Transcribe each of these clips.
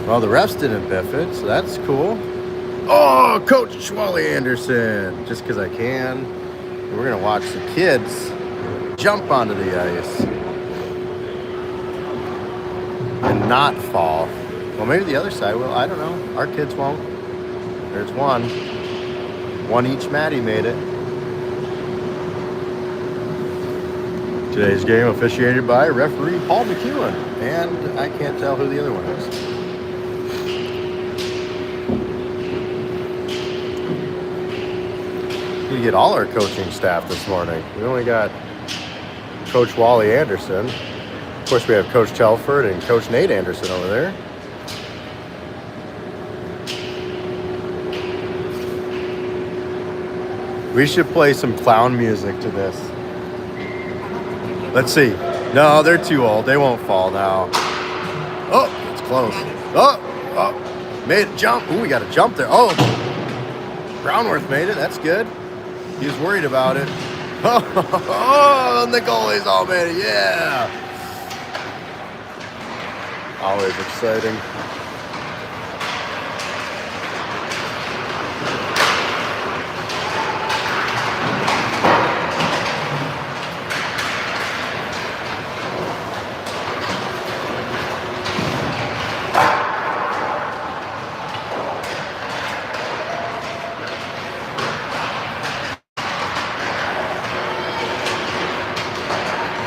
Well, the refs didn't biff it, so that's cool. Oh, Coach Wally Anderson, just because I can. We're going to watch the kids jump onto the ice and not fall. Well, maybe the other side will. I don't know. Our kids won't. There's one. One each. Maddie made it. Today's game officiated by referee Paul McEwen. And I can't tell who the other one is. We get all our coaching staff this morning. We only got Coach Wally Anderson. Of course, we have Coach Telford and Coach Nate Anderson over there. We should play some clown music to this. Let's see. No, they're too old. They won't fall now. Oh, it's close. Oh, made a jump. Ooh, we got a jump there. Oh, Brownworth made it. That's good. He was worried about it. Oh, and the goalies all made it. Yeah. Always exciting.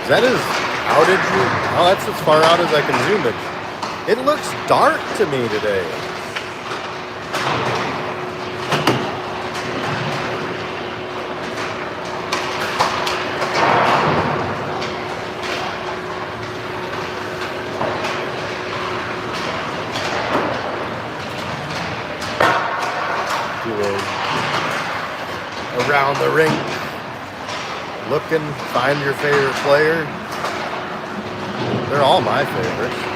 That is outage. Oh, that's as far out as I can zoom it. It looks dark to me today. Around the ring. Looking, find your favorite player. They're all my favorites.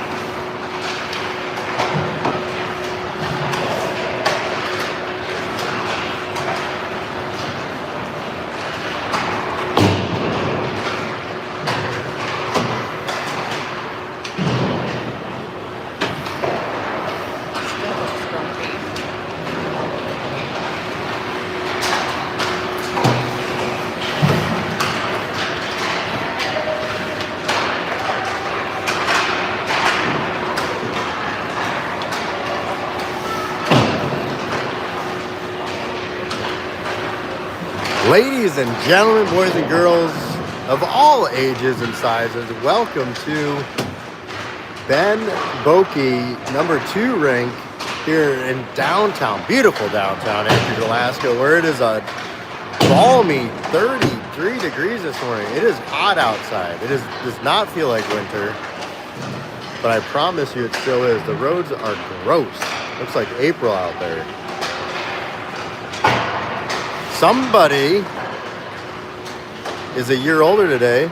Ladies and gentlemen, boys and girls of all ages and sizes, welcome to Ben Boeke #2 rink here in downtown, beautiful downtown Anchorage, Alaska, where it is a balmy 33 degrees this morning. It is hot outside. It does not feel like winter, but I promise you it still is. The roads are gross. Looks like April out there. Somebody is a year older today.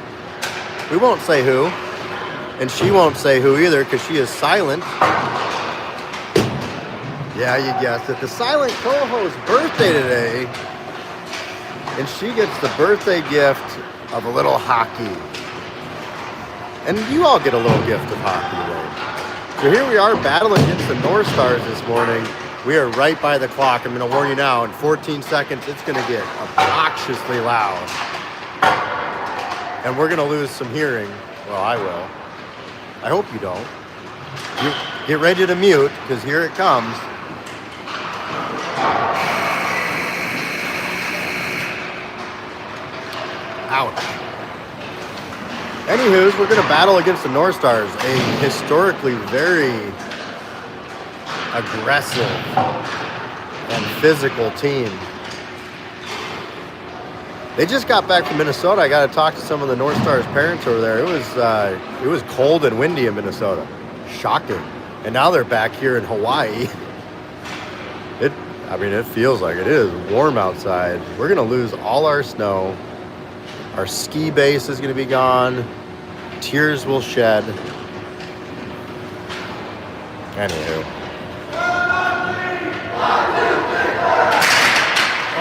We won't say who, and she won't say who either because she is silent. Yeah, you guessed it. The silent co-host's birthday today, and she gets the birthday gift of a little hockey. And you all get a little gift of hockey today. So here we are battling against the North Stars this morning. We are right by the clock. I'm going to warn you now, in 14 seconds, it's going to get obnoxiously loud. And we're going to lose some hearing. Well, I will. I hope you don't. You get ready to mute, because here it comes. Ouch. Anywho's, we're going to battle against the North Stars, a historically very aggressive and physical team. They just got back from Minnesota. I got to talk to some of the North Stars parents over there. It was cold and windy in Minnesota. Shocking. And now they're back here in Hawaii. It feels like it is warm outside. We're going to lose all our snow. Our ski base is going to be gone. Tears will shed. Anywho.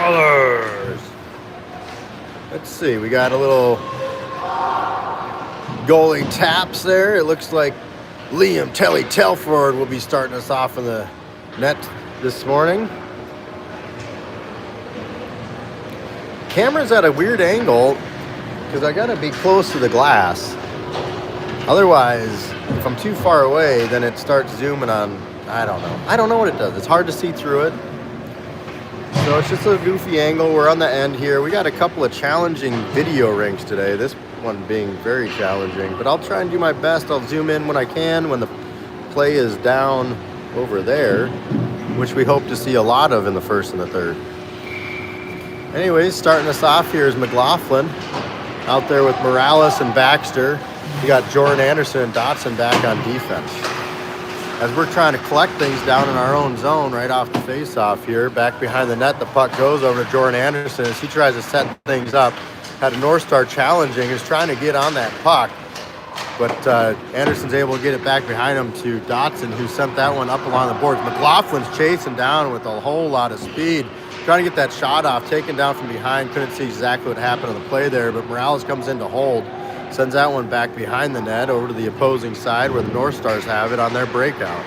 Others. Let's see. We got a little goalie taps there. It looks like Liam Telly Telford will be starting us off in the net this morning. Camera's at a weird angle because I gotta be close to the glass. Otherwise, if I'm too far away, then it starts zooming on. I don't know what it does. It's hard to see through it. So it's just a goofy angle. We're on the end here. We got a couple of challenging video rinks today. This one being very challenging, but I'll try and do my best. I'll zoom in when I can when the play is down over there, which we hope to see a lot of in the first and the third. Anyways, starting us off here is McLaughlin out there with Morales and Baxter. We got Jordan Anderson and Dotson back on defense. As we're trying to collect things down in our own zone right off the face-off here, back behind the net, the puck goes over to Jordan Anderson as he tries to set things up. Had a North Star challenging, is trying to get on that puck, but Anderson's able to get it back behind him to Dotson, who sent that one up along the boards. McLaughlin's chasing down with a whole lot of speed, trying to get that shot off, taken down from behind. Couldn't see exactly what happened on the play there, but Morales comes in to hold, sends that one back behind the net over to the opposing side where the North Stars have it on their breakout.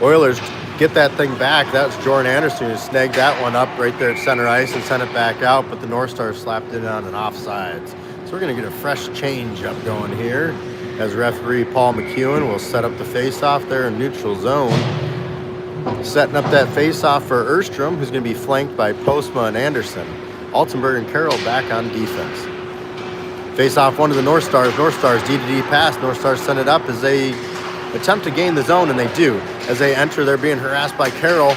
Oilers get that thing back. That's Jordan Anderson who snagged that one up right there at center ice and sent it back out, but the North Stars slapped it on an offsides. So we're going to get a fresh change up going here as referee Paul McEwen will set up the face-off there in neutral zone. Setting up that face-off for Erstrom, who's going to be flanked by Postma and Anderson. Altenberg and Carroll back on defense. Face-off one to the North Stars. North Stars D-to-D pass. North Stars send it up as they attempt to gain the zone, and they do. As they enter, they're being harassed by Carroll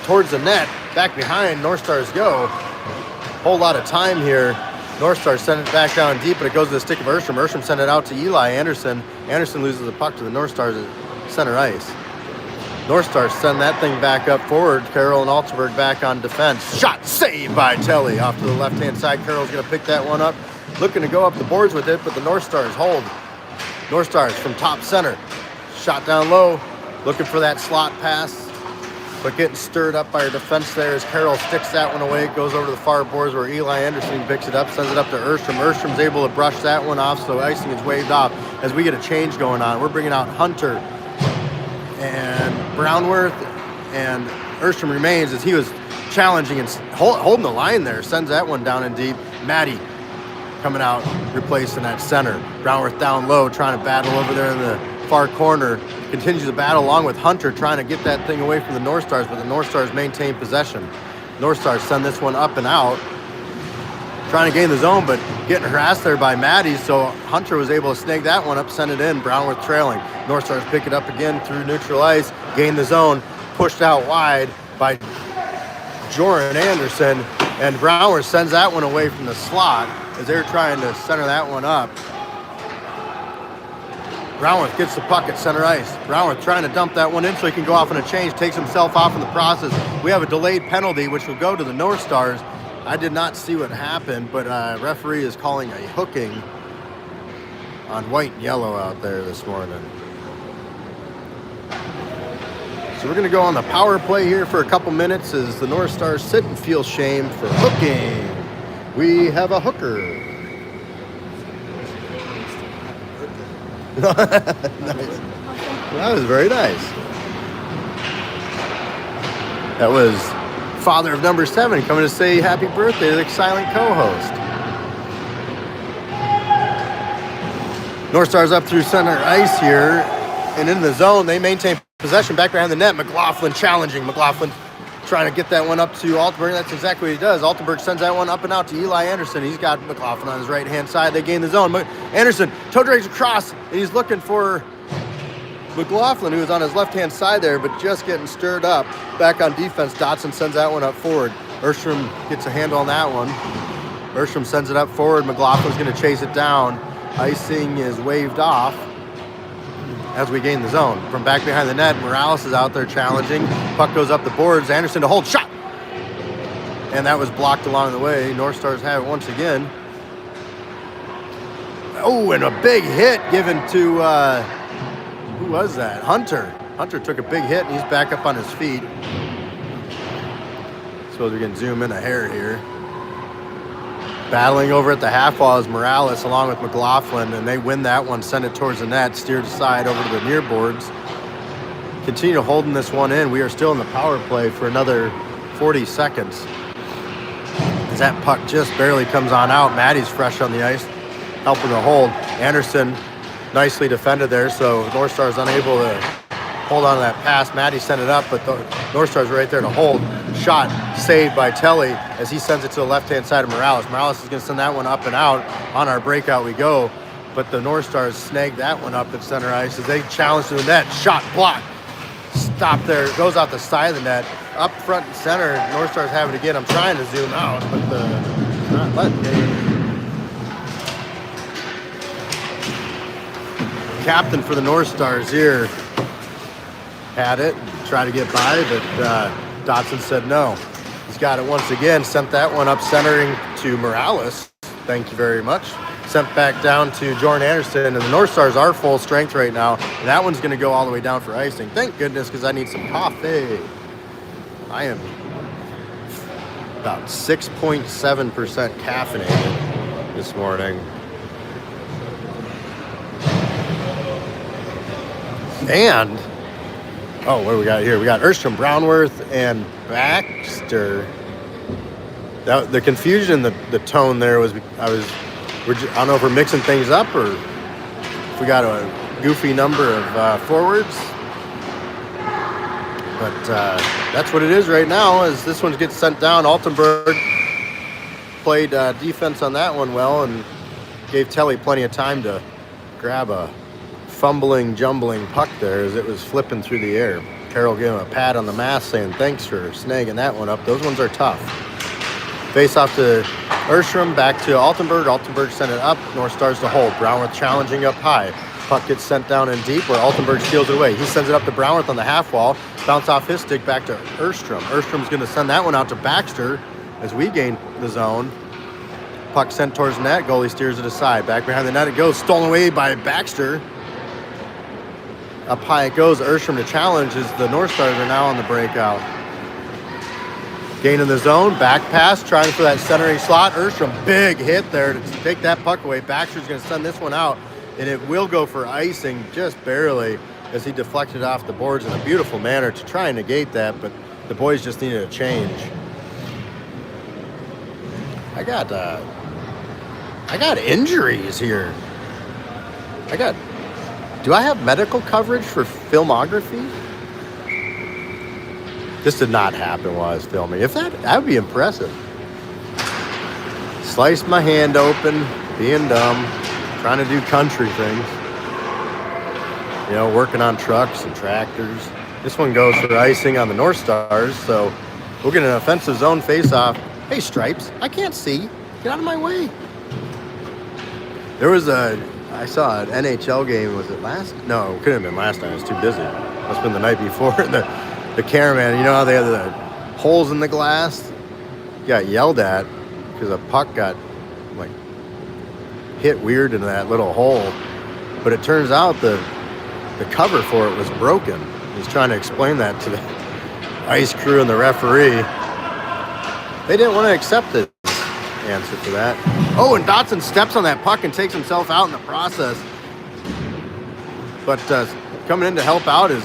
towards the net. Back behind, North Stars go. Whole lot of time here. North Stars send it back down deep, but it goes to the stick of Erstrom. Erstrom send it out to Eli Anderson. Anderson loses the puck to the North Stars at center ice. North Stars send that thing back up forward. Carroll and Altenberg back on defense. Shot saved by Telly off to the left-hand side. Carroll's going to pick that one up. Looking to go up the boards with it, but the North Stars hold. North Stars from top center. Shot down low, looking for that slot pass, but getting stirred up by her defense there as Carroll sticks that one away. It goes over to the far boards where Eli Anderson picks it up, sends it up to Erstrom. Erstrom's able to brush that one off, so icing is waved off as we get a change going on. We're bringing out Hunter and Brownworth, and Erstrom remains as he was challenging and holding the line there. Sends that one down in deep. Maddie coming out, replacing that center. Brownworth down low, trying to battle over there in the far corner. Continues the battle along with Hunter, trying to get that thing away from the North Stars, but the North Stars maintain possession. North Stars send this one up and out, trying to gain the zone, but getting harassed there by Maddie, so Hunter was able to snag that one up, send it in. Brownworth trailing. North Stars pick it up again through neutral ice, gain the zone, pushed out wide by Jordan Anderson, and Brownworth sends that one away from the slot as they're trying to center that one up. Brownworth gets the puck at center ice. Brownworth trying to dump that one in so he can go off on a change, takes himself off in the process. We have a delayed penalty, which will go to the North Stars. I did not see what happened, but referee is calling a hooking on white and yellow out there this morning. So we're going to go on the power play here for a couple minutes as the North Stars sit and feel shame for hooking. We have a hooker. Nice. That was very nice. That was father of number 7 coming to say happy birthday to the silent co-host. North Stars up through center ice here and in the zone. They maintain possession back behind the net. McLaughlin challenging. McLaughlin trying to get that one up to Altenberg. That's exactly what he does. Altenberg sends that one up and out to Eli Anderson. He's got McLaughlin on his right-hand side. They gain the zone. Anderson toe drags across, and he's looking for McLaughlin, who is on his left-hand side there, but just getting stirred up. Back on defense, Dotson sends that one up forward. Erstrom gets a handle on that one. Erstrom sends it up forward. McLaughlin's going to chase it down. Icing is waved off as we gain the zone. From back behind the net, Morales is out there challenging. Puck goes up the boards. Anderson to hold. Shot! And that was blocked along the way. North Stars have it once again. Oh, and a big hit given to, who was that? Hunter. Hunter took a big hit, and he's back up on his feet. Suppose we can zoom in a hair here. Battling over at the half wall is Morales along with McLaughlin, and they win that one, send it towards the net, steered aside over to the near boards. Continue holding this one in. We are still in the power play for another 40 seconds. As that puck just barely comes on out, Maddie's fresh on the ice, helping to hold. Anderson nicely defended there, so North Star is unable to hold on to that pass. Maddie sent it up, but the North Star's right there to hold. Shot saved by Telly as he sends it to the left-hand side of Morales. Morales is going to send that one up and out. On our breakout we go, but the North Stars snagged that one up at center ice as they challenge to the net. Shot blocked. Stop there. It goes out the side of the net. Up front and center, North Stars have it again. I'm trying to zoom out, but not letting me. Captain for the North Stars here had it, tried to get by, but Dotson said no. He's got it once again, sent that one up centering to Morales. Thank you very much. Sent back down to Jordan Anderson, and the North Stars are full strength right now, and that one's going to go all the way down for icing. Thank goodness, because I need some coffee. I am about 6.7% caffeinated this morning. And, oh, what do we got here? We got Erstrom, Brownworth, and Baxter. The confusion, the tone there was, I don't know if we're mixing things up or if we got a goofy number of forwards. But that's what it is right now, as this one gets sent down. Altenberg played defense on that one well and gave Telly plenty of time to grab a fumbling, jumbling puck there as it was flipping through the air. Carroll gave him a pat on the mask saying thanks for snagging that one up. Those ones are tough. Face off to Erstrom, back to Altenberg. Altenberg sent it up. North Stars to hold. Brownworth challenging up high. Puck gets sent down in deep where Altenberg steals it away. He sends it up to Brownworth on the half wall. Bounce off his stick back to Erstrom. Erstrom's going to send that one out to Baxter as we gain the zone. Puck sent towards net. Goalie steers it aside. Back behind the net it goes. Stolen away by Baxter. Up high it goes. Erstrom to challenge as the North Stars are now on the breakout. Gain in the zone. Back pass. Trying for that centering slot. Erstrom, big hit there to take that puck away. Baxter's going to send this one out, and it will go for icing just barely as he deflected off the boards in a beautiful manner to try and negate that, but the boys just needed a change. I got injuries here. Do I have medical coverage for filmography? This did not happen while I was filming. If that would be impressive. Sliced my hand open, being dumb, trying to do country things. You know, working on trucks and tractors. This one goes for icing on the North Stars, so we'll get an offensive zone face-off. Hey, Stripes, I can't see. Get out of my way. I saw an NHL game, was it last? No, it couldn't have been last night. I was too busy. Must have been the night before. The cameraman, you know how they have the holes in the glass? Got yelled at because a puck got like hit weird into that little hole. But it turns out the cover for it was broken. He's trying to explain that to the ice crew and the referee. They didn't want to accept the answer to that. Oh, and Dotson steps on that puck and takes himself out in the process. But coming in to help out is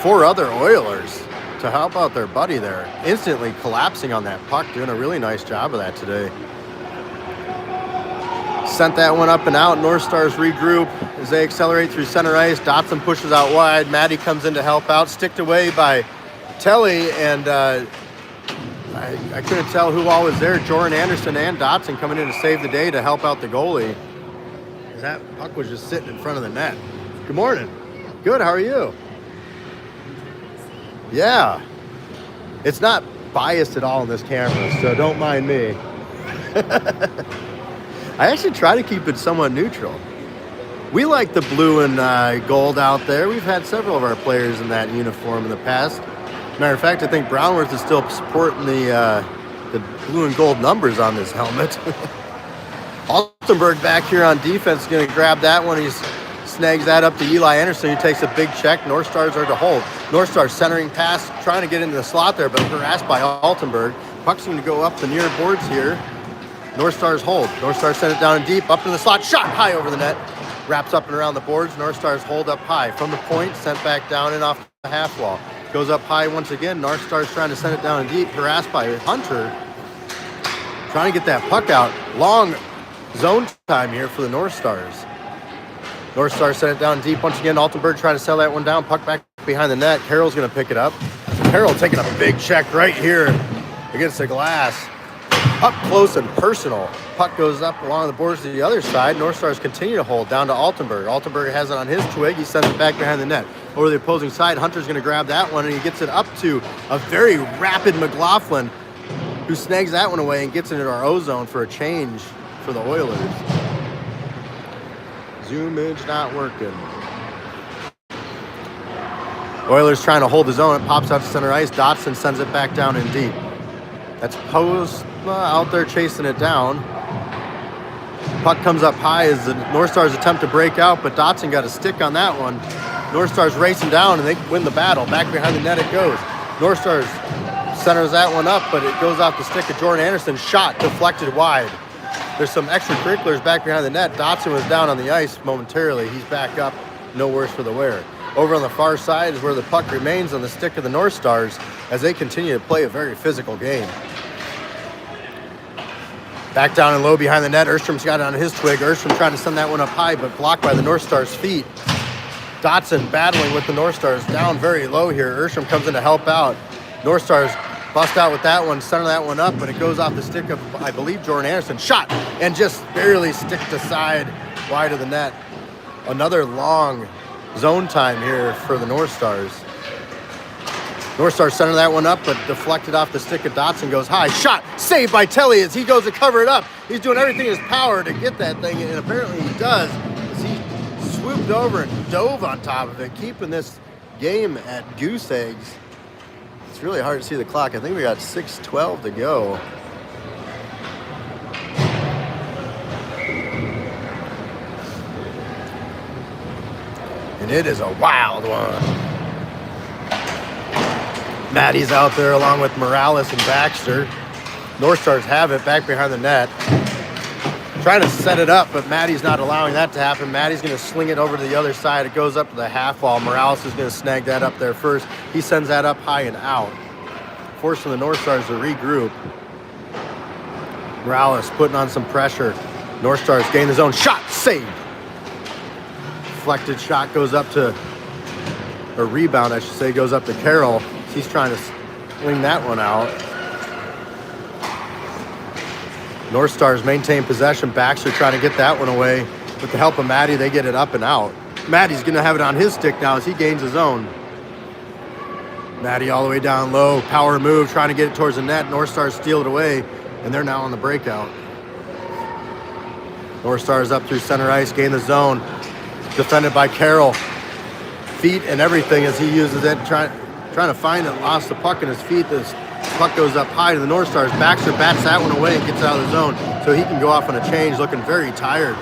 4 other Oilers to help out their buddy there. Instantly collapsing on that puck, doing a really nice job of that today. Sent that one up and out. North Stars regroup as they accelerate through center ice. Dotson pushes out wide. Maddie comes in to help out. Sticked away by Telly, and I couldn't tell who all was there. Jordan Anderson and Dotson coming in to save the day to help out the goalie. That puck was just sitting in front of the net. Good morning. Good, how are you? Yeah. It's not biased at all in this camera, so don't mind me. I actually try to keep it somewhat neutral. We like the blue and gold out there. We've had several of our players in that uniform in the past. Matter of fact, I think Brownworth is still supporting the blue and gold numbers on this helmet. Altenberg back here on defense is going to grab that one. He snags that up to Eli Anderson, who takes a big check. North Stars are to hold. North Stars centering pass, trying to get into the slot there, but harassed by Altenberg. Puck's going to go up the near boards here. North Stars hold. North Stars send it down and deep, up in the slot, shot high over the net. Wraps up and around the boards. North Stars hold up high. From the point, sent back down and off the half wall. Goes up high once again. North Stars trying to send it down and deep, harassed by Hunter. Trying to get that puck out. Long zone time here for the North Stars. North Stars sent it down deep once again. Altenberg trying to sell that one down. Puck back behind the net. Carroll's going to pick it up. Carroll taking a big check right here against the glass. Up close and personal. Puck goes up along the boards to the other side. North Stars continue to hold down to Altenberg. Altenberg has it on his twig. He sends it back behind the net. Over the opposing side, Hunter's going to grab that one, and he gets it up to a very rapid McLaughlin, who snags that one away and gets into our O-zone for a change for the Oilers. Zoomage not working. Oilers trying to hold the zone. It pops out to center ice. Dotson sends it back down in deep. That's Post out there chasing it down. Puck comes up high as the North Stars attempt to break out, but Dotson got a stick on that one. North Stars racing down, and they win the battle. Back behind the net it goes. North Stars centers that one up, but it goes off the stick of Jordan Anderson. Shot deflected wide. There's some extracurriculars back behind the net. Dotson was down on the ice momentarily. He's back up, no worse for the wear. Over on the far side is where the puck remains on the stick of the North Stars as they continue to play a very physical game. Back down and low behind the net. Erstrom's got it on his twig. Erstrom trying to send that one up high, but blocked by the North Stars' feet. Dotson battling with the North Stars down very low here. Erstrom comes in to help out. North Stars bust out with that one, center that one up, but it goes off the stick of, I believe, Jordan Anderson. Shot and just barely sticked aside wide of the net. Another long zone time here for the North Stars. North Stars center that one up, but deflected off the stick of Dotson, goes high. Shot, saved by Telly as he goes to cover it up. He's doing everything in his power to get that thing, and apparently he does, as he swooped over and dove on top of it, keeping this game at goose eggs. It's really hard to see the clock. I think we got 6:12 to go. And it is a wild one. Maddie's out there along with Morales and Baxter. North Stars have it back behind the net. Trying to set it up, but Maddie's not allowing that to happen. Maddie's going to sling it over to the other side. It goes up to the half wall. Morales is going to snag that up there first. He sends that up high and out, forcing the North Stars to regroup. Morales putting on some pressure. North Stars gain the zone. Shot, saved. Deflected shot goes up to, or rebound I should say, goes up to Carroll. He's trying to swing that one out. North Stars maintain possession. Baxter trying to get that one away. With the help of Maddie, they get it up and out. Maddie's going to have it on his stick now as he gains his own. Maddie all the way down low. Power move, trying to get it towards the net. North Stars steal it away, and they're now on the breakout. North Stars up through center ice, gain the zone. Defended by Carroll. Feet and everything as he uses it, trying to find it, lost the puck in his feet. This puck goes up high to the North Stars. Baxter bats that one away and gets out of the zone so he can go off on a change, looking very tired.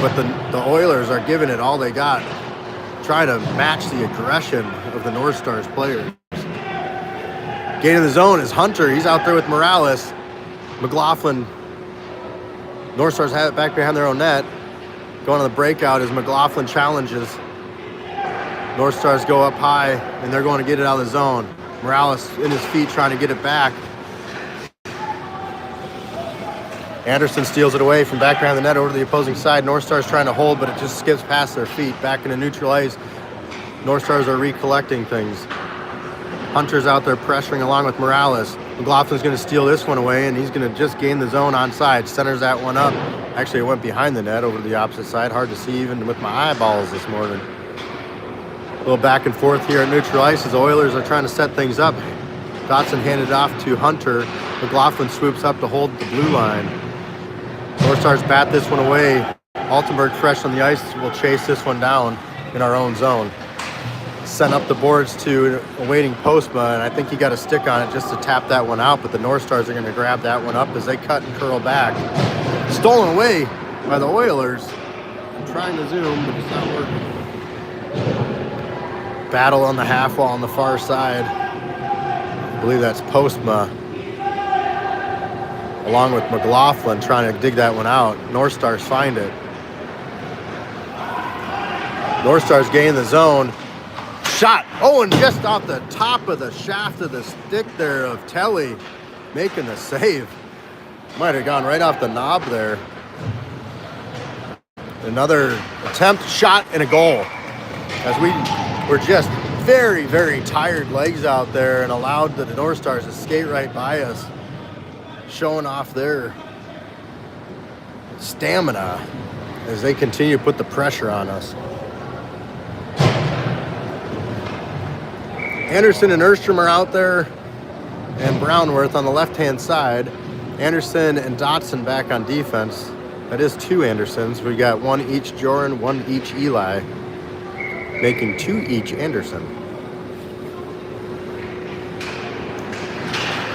But the Oilers are giving it all they got, trying to match the aggression of the North Stars players. Gaining the zone is Hunter. He's out there with Morales. McLaughlin. North Stars have it back behind their own net. Going on the breakout as McLaughlin challenges. North Stars go up high, and they're going to get it out of the zone. Morales in his feet trying to get it back. Anderson steals it away from back behind the net over to the opposing side. North Stars trying to hold, but it just skips past their feet. Back into neutral ice. North Stars are recollecting things. Hunter's out there pressuring along with Morales. McLaughlin's going to steal this one away, and he's going to just gain the zone onside. Centers that one up. Actually, it went behind the net over to the opposite side. Hard to see even with my eyeballs this morning. A little back and forth here at neutral ice as the Oilers are trying to set things up. Dotson handed off to Hunter. McLaughlin swoops up to hold the blue line. North Stars bat this one away. Altenberg fresh on the ice will chase this one down in our own zone. Sent up the boards to a waiting Postma, and I think he got a stick on it just to tap that one out, but the North Stars are going to grab that one up as they cut and curl back. Stolen away by the Oilers. I'm trying to zoom, but it's not working. Battle on the half wall on the far side. I believe that's Postma. along with McLaughlin trying to dig that one out. North Stars find it. North Stars gain the zone. Shot. Oh, and just off the top of the shaft of the stick there of Telly making the save. Might have gone right off the knob there. Another attempt, shot, and a goal. As we were just very, very tired legs out there and allowed the North Stars to skate right by us, showing off their stamina as they continue to put the pressure on us. Anderson and Erstrom are out there, and Brownworth on the left-hand side. Anderson and Dotson back on defense. That is 2 Andersons. We got 1 each Joran, 1 each Eli, making 2 each Anderson.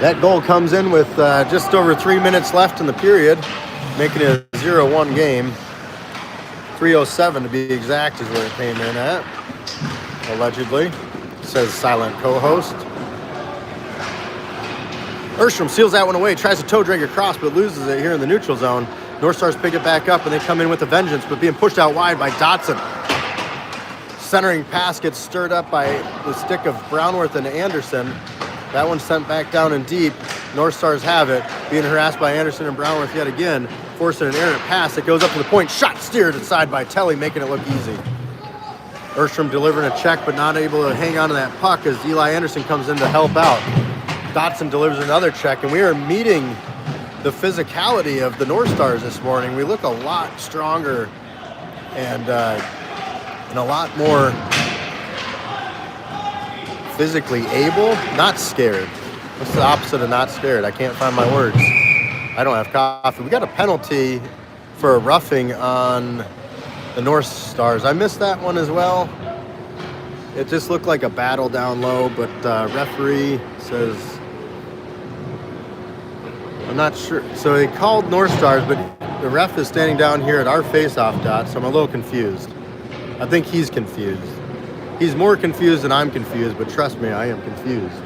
That goal comes in with just over 3 minutes left in the period, making it a 0-1 game. 3:07 to be exact is where it came in at, allegedly, says silent co-host. Erstrom seals that one away, tries to toe drag across, but loses it here in the neutral zone. North Stars pick it back up, and they come in with a vengeance, but being pushed out wide by Dotson. Centering pass gets stirred up by the stick of Brownworth and Anderson. That one's sent back down and deep. North Stars have it, being harassed by Anderson and Brownworth yet again, forcing an errant pass that goes up to the point. Shot steered inside by Telly, making it look easy. Erstrom delivering a check, but not able to hang on to that puck as Eli Anderson comes in to help out. Dotson delivers another check, and we are meeting the physicality of the North Stars this morning. We look a lot stronger and a lot more physically able, not scared. What's the opposite of not scared? I can't find my words. I don't have coffee. We got a penalty for a roughing on the North Stars. I missed that one as well. It just looked like a battle down low, but referee says, I'm not sure. So they called North Stars, but the ref is standing down here at our face-off dot, so I'm a little confused. I think he's confused. He's more confused than I'm confused, but trust me, I am confused.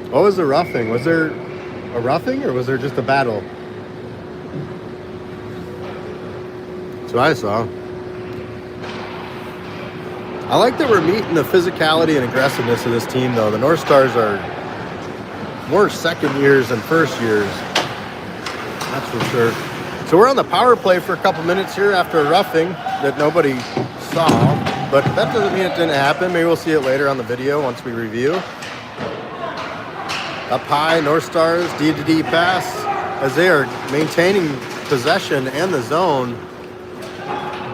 What was the roughing? Was there a roughing, or was there just a battle? That's what I saw. I like that we're meeting the physicality and aggressiveness of this team, though. The North Stars are more second years than first years. That's for sure. So we're on the power play for a couple minutes here after a roughing that nobody saw, but that doesn't mean it didn't happen. Maybe we'll see it later on the video once we review. Up high, North Stars, D-to-D pass, as they are maintaining possession and the zone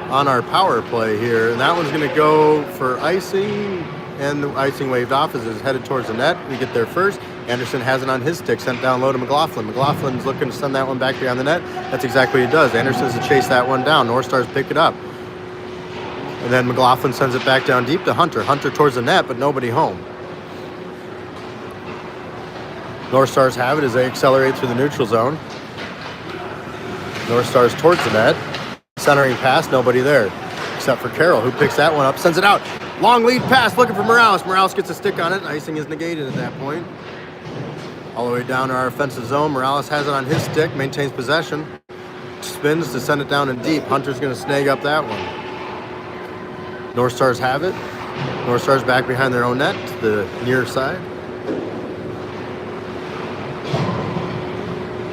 on our power play here. And that one's going to go for icing, and the icing waved off as it's headed towards the net. We get there first. Anderson has it on his stick, sent down low to McLaughlin. McLaughlin's looking to send that one back behind the net. That's exactly what he does. Anderson's to chase that one down. North Stars pick it up. And then McLaughlin sends it back down deep to Hunter. Hunter towards the net, but nobody home. North Stars have it as they accelerate through the neutral zone. North Stars towards the net. Centering pass, nobody there. Except for Carroll, who picks that one up, sends it out. Long lead pass, looking for Morales. Morales gets a stick on it. Icing is negated at that point. All the way down to our offensive zone. Morales has it on his stick, maintains possession. Spins to send it down in deep. Hunter's going to snag up that one. North Stars have it. North Stars back behind their own net to the near side.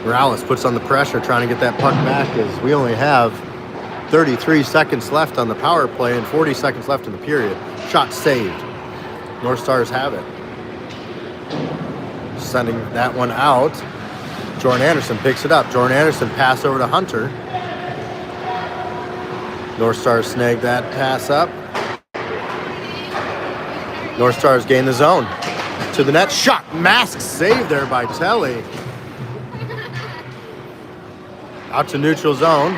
Morales puts on the pressure, trying to get that puck back as we only have 33 seconds left on the power play and 40 seconds left in the period. Shot saved. North Stars have it. Sending that one out. Jordan Anderson picks it up. Jordan Anderson pass over to Hunter. North Stars snag that pass up. North Stars gain the zone. To the net. Shot. Mask save there by Telly. Out to neutral zone.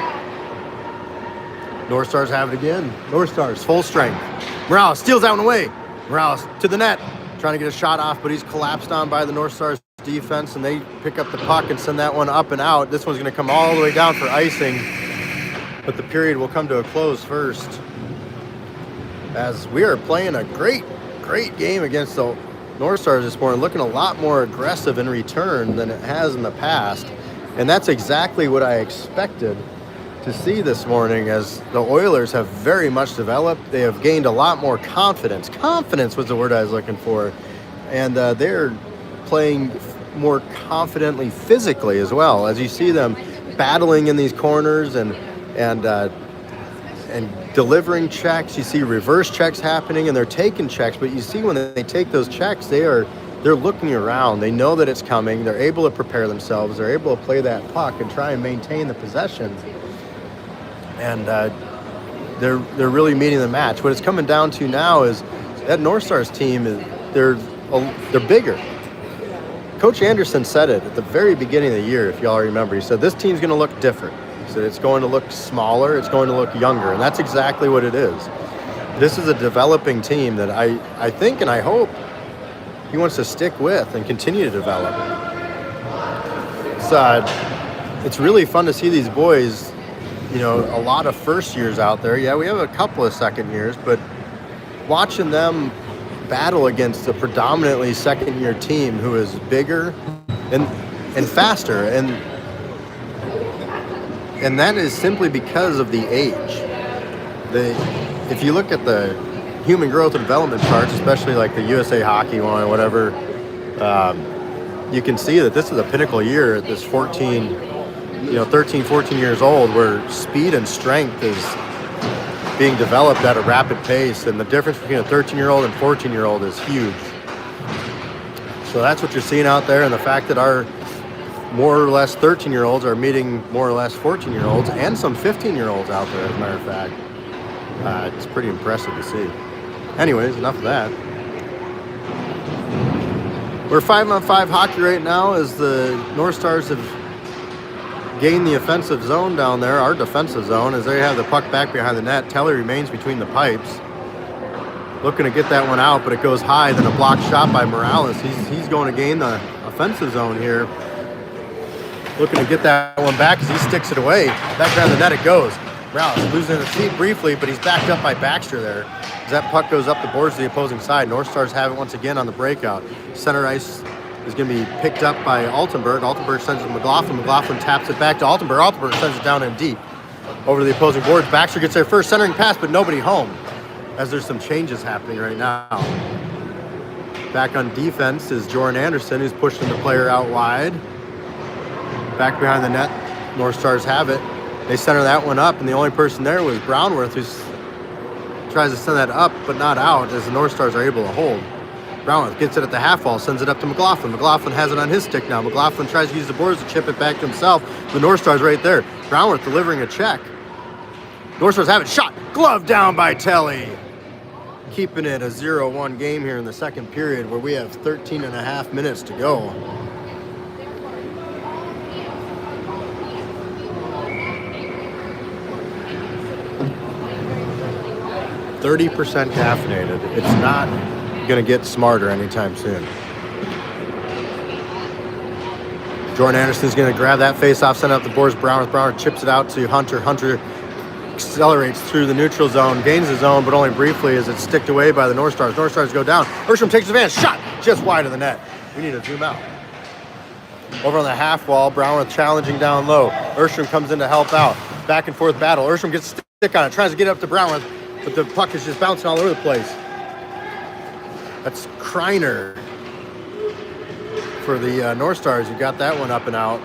North Stars have it again. North Stars full strength. Morales steals that one away. Morales to the net. Trying to get a shot off, but he's collapsed on by the North Stars defense, and they pick up the puck and send that one up and out. This one's going to come all the way down for icing, but the period will come to a close first, as we are playing a great game against the North Stars this morning looking a lot more aggressive in return than it has in the past. And that's exactly what I expected to see this morning, as the Oilers have very much developed. They have gained a lot more confidence. Confidence was the word I was looking for. And they're playing more confidently physically as well, as you see them battling in these corners and delivering checks. You see reverse checks happening, and they're taking checks, but you see when they take those checks, they're looking around. They know that it's coming. They're able to prepare themselves. They're able to play that puck and try and maintain the possession. And they're really meeting the match. What it's coming down to now is that North Stars team they're bigger. Coach Anderson said it at the very beginning of the year, if y'all remember. He said this team's going to look different. He said it's going to look smaller, it's going to look younger, and that's exactly what it is. This is a developing team that I think and I hope he wants to stick with and continue to develop. It's really fun to see these boys, you know, a lot of first years out there. Yeah, we have a couple of second years, but watching them battle against a predominantly second year team who is bigger and faster, and that is simply because of the age. If you look at the human growth and development charts, especially like the USA Hockey one or whatever, you can see that this is a pinnacle year at this 13, 14 years old, where speed and strength is being developed at a rapid pace, and the difference between a 13-year-old and 14-year-old is huge. So that's what you're seeing out there, and the fact that our more or less 13-year-olds are meeting more or less 14-year-olds and some 15-year-olds out there, as a matter of fact. It's pretty impressive to see. Anyways, enough of that. We're 5-on-5 hockey right now, as the North Stars have gained the offensive zone down there, our defensive zone, as they have the puck back behind the net. Telly remains between the pipes, looking to get that one out, but it goes high. Then a blocked shot by Morales. He's going to gain the offensive zone here, looking to get that one back as he sticks it away. Back behind the net it goes. Morales losing his feet briefly, but he's backed up by Baxter there. As that puck goes up the boards to the opposing side, North Stars have it once again on the breakout. Center ice is going to be picked up by Altenberg. Altenberg sends it to McLaughlin. McLaughlin taps it back to Altenberg. Altenberg sends it down in deep over to the opposing boards. Baxter gets their first centering pass, but nobody home, as there's some changes happening right now. Back on defense is Jordan Anderson, who's pushing the player out wide. Back behind the net, North Stars have it. They center that one up, and the only person there was Brownworth, who tries to send that up but not out, as the North Stars are able to hold. Brownworth gets it at the half wall, sends it up to McLaughlin. McLaughlin has it on his stick now. McLaughlin tries to use the boards to chip it back to himself. The North Stars right there. Brownworth delivering a check. North Stars have it. Shot. Glove down by Telly. Keeping it a 0-1 game here in the second period, where we have 13 and a half minutes to go. %30 caffeinated. It's not going to get smarter anytime soon. Jordan Anderson's going to grab that face-off, send it up the boards. Brownworth chips it out to Hunter. Hunter accelerates through the neutral zone, gains the zone, but only briefly, as it's sticked away by the North Stars. North Stars go down. Ursham takes advantage. Shot just wide of the net. We need to zoom out. Over on the half wall, Brownworth challenging down low. Ursham comes in to help out. Back and forth battle. Ursham gets a stick on it, tries to get up to Brownworth, but the puck is just bouncing all over the place. That's Kreiner for the North Stars. You got that one up and out.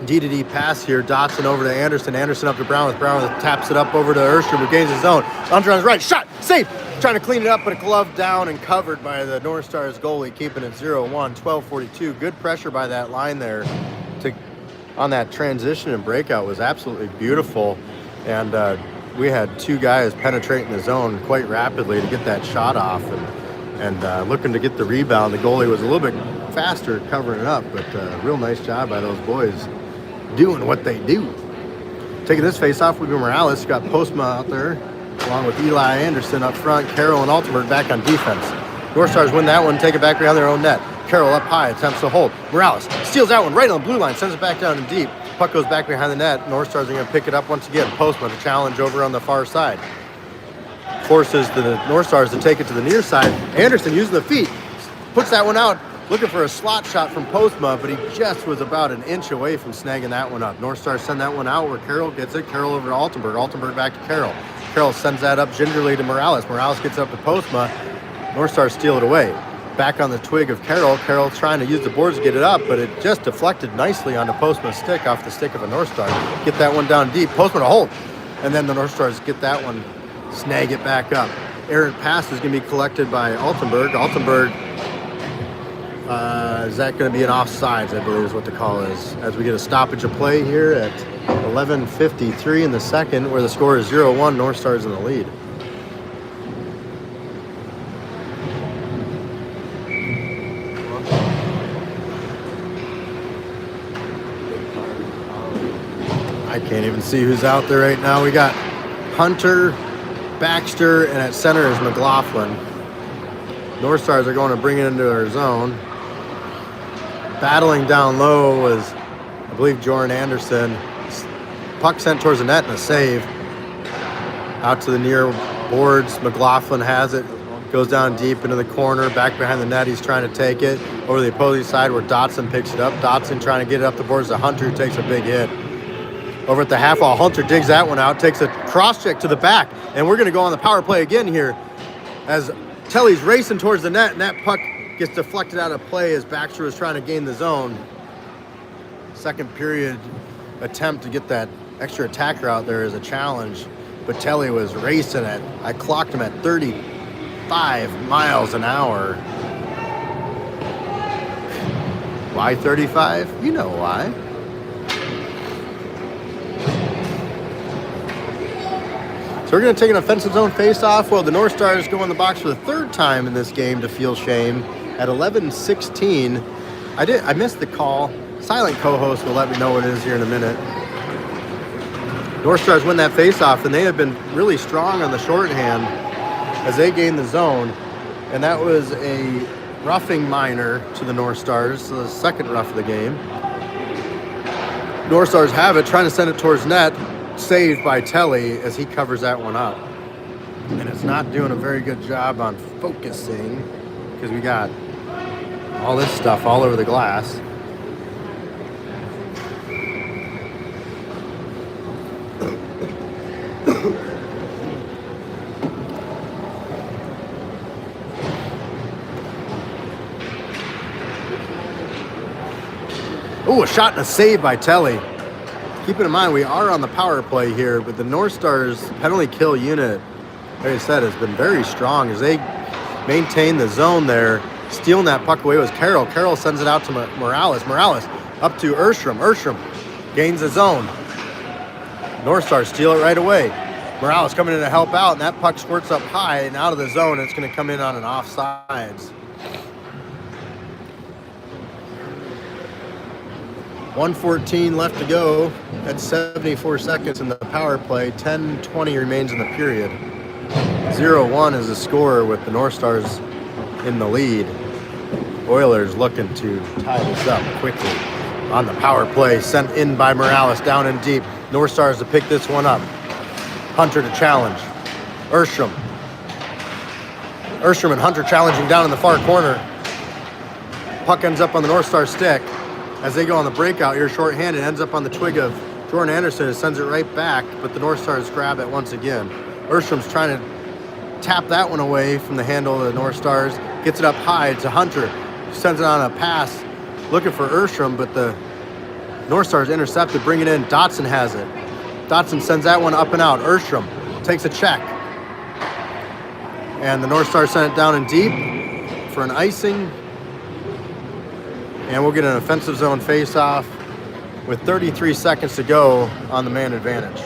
D-to-D pass here. Dotson over to Anderson. Anderson up to Brownworth. Brownworth taps it up over to Ursham, who gains his zone. Under on his right. Shot. Safe. Trying to clean it up, but a glove down and covered by the North Stars goalie, keeping it 0-1. 12:42. Good pressure by that line there on that transition and breakout was absolutely beautiful. And we had two guys penetrating the zone quite rapidly to get that shot off, and looking to get the rebound. The goalie was a little bit faster covering it up, but real nice job by those boys doing what they do. Taking this face-off would be Morales. Got Postma out there, along with Eli Anderson up front. Carroll and Altenberg back on defense. North Stars win that one, take it back behind their own net. Carroll up high, attempts to hold. Morales steals that one right on the blue line, sends it back down in deep. Puck goes back behind the net. North Stars are going to pick it up once again. Postma to challenge over on the far side. Forces the North Stars to take it to the near side. Anderson using the feet. puts that one out, looking for a slot shot from Postma, but he just was about an inch away from snagging that one up. North Stars send that one out where Carroll gets it. Carroll over to Altenberg. Altenberg back to Carroll. Carroll sends that up gingerly to Morales. Morales gets up to Postma. North Stars steal it away. Back on the twig of Carroll. Carroll trying to use the boards to get it up, but it just deflected nicely onto Postma's stick off the stick of a North Star. Get that one down deep. Postma to hold. And then the North Stars get that one, snag it back up. Errant pass is going to be collected by Altenberg. Altenberg, is that going to be an offsides, I believe is what the call is, as we get a stoppage of play here at 11:53 in the second, where the score is 0-1, North Stars in the lead. I can't even see who's out there right now. We got Hunter, Baxter, and at center is McLaughlin. North Stars are going to bring it into their zone. Battling down low was, I believe, Jordan Anderson. Puck sent towards the net and a save. Out to the near boards. McLaughlin has it. Goes down deep into the corner. Back behind the net. He's trying to take it. Over the opposing side where Dotson picks it up. Dotson trying to get it up the boards to Hunter, who takes a big hit. Over at the half wall, Hunter digs that one out. Takes a cross check to the back. And we're going to go on the power play again here as Telly's racing towards the net. And that puck gets deflected out of play as Baxter was trying to gain the zone. Second period attempt to get that extra attacker out there is a challenge, but Telly was racing it. I clocked him at 35 miles an hour. Why 35? You know why. So we're going to take an offensive zone face-off. Well, the North Stars go in the box for the third time in this game to feel shame. At 11:16, I missed the call. Silent co-host will let me know what it is here in a minute. North Stars win that face-off, and they have been really strong on the shorthand as they gain the zone. And that was a roughing minor to the North Stars, the second rough of the game. North Stars have it, trying to send it towards net. Saved by Telly as he covers that one up. And it's not doing a very good job on focusing because we got all this stuff all over the glass. Oh, a shot and a save by Telly. Keeping in mind, we are on the power play here, but the North Stars penalty kill unit, like I said, has been very strong as they maintain the zone there. Stealing that puck away was Carroll. Carroll sends it out to Morales. Morales up to Erstrom. Erstrom gains the zone. North Stars steal it right away. Morales coming in to help out, and that puck squirts up high and out of the zone. And it's going to come in on an offsides. 1:14 left to go. That's 74 seconds in the power play. 10:20 remains in the period. 0-1 is the score with the North Stars in the lead. Oilers looking to tie this up quickly on the power play. Sent in by Morales down and deep. North Stars to pick this one up. Hunter to challenge. Erstrom. Erstrom and Hunter challenging down in the far corner. Puck ends up on the North Star stick. As they go on the breakout here, shorthanded, ends up on the twig of Jordan Anderson and sends it right back, but the North Stars grab it once again. Erstrom's trying to tap that one away from the handle of the North Stars. Gets it up high to Hunter. Sends it on a pass, looking for Erstrom, but the North Stars intercepted, bring it in. Dotson has it. Dotson sends that one up and out. Erstrom takes a check. And the North Stars sent it down and deep for an icing. And we'll get an offensive zone face-off with 33 seconds to go on the man advantage.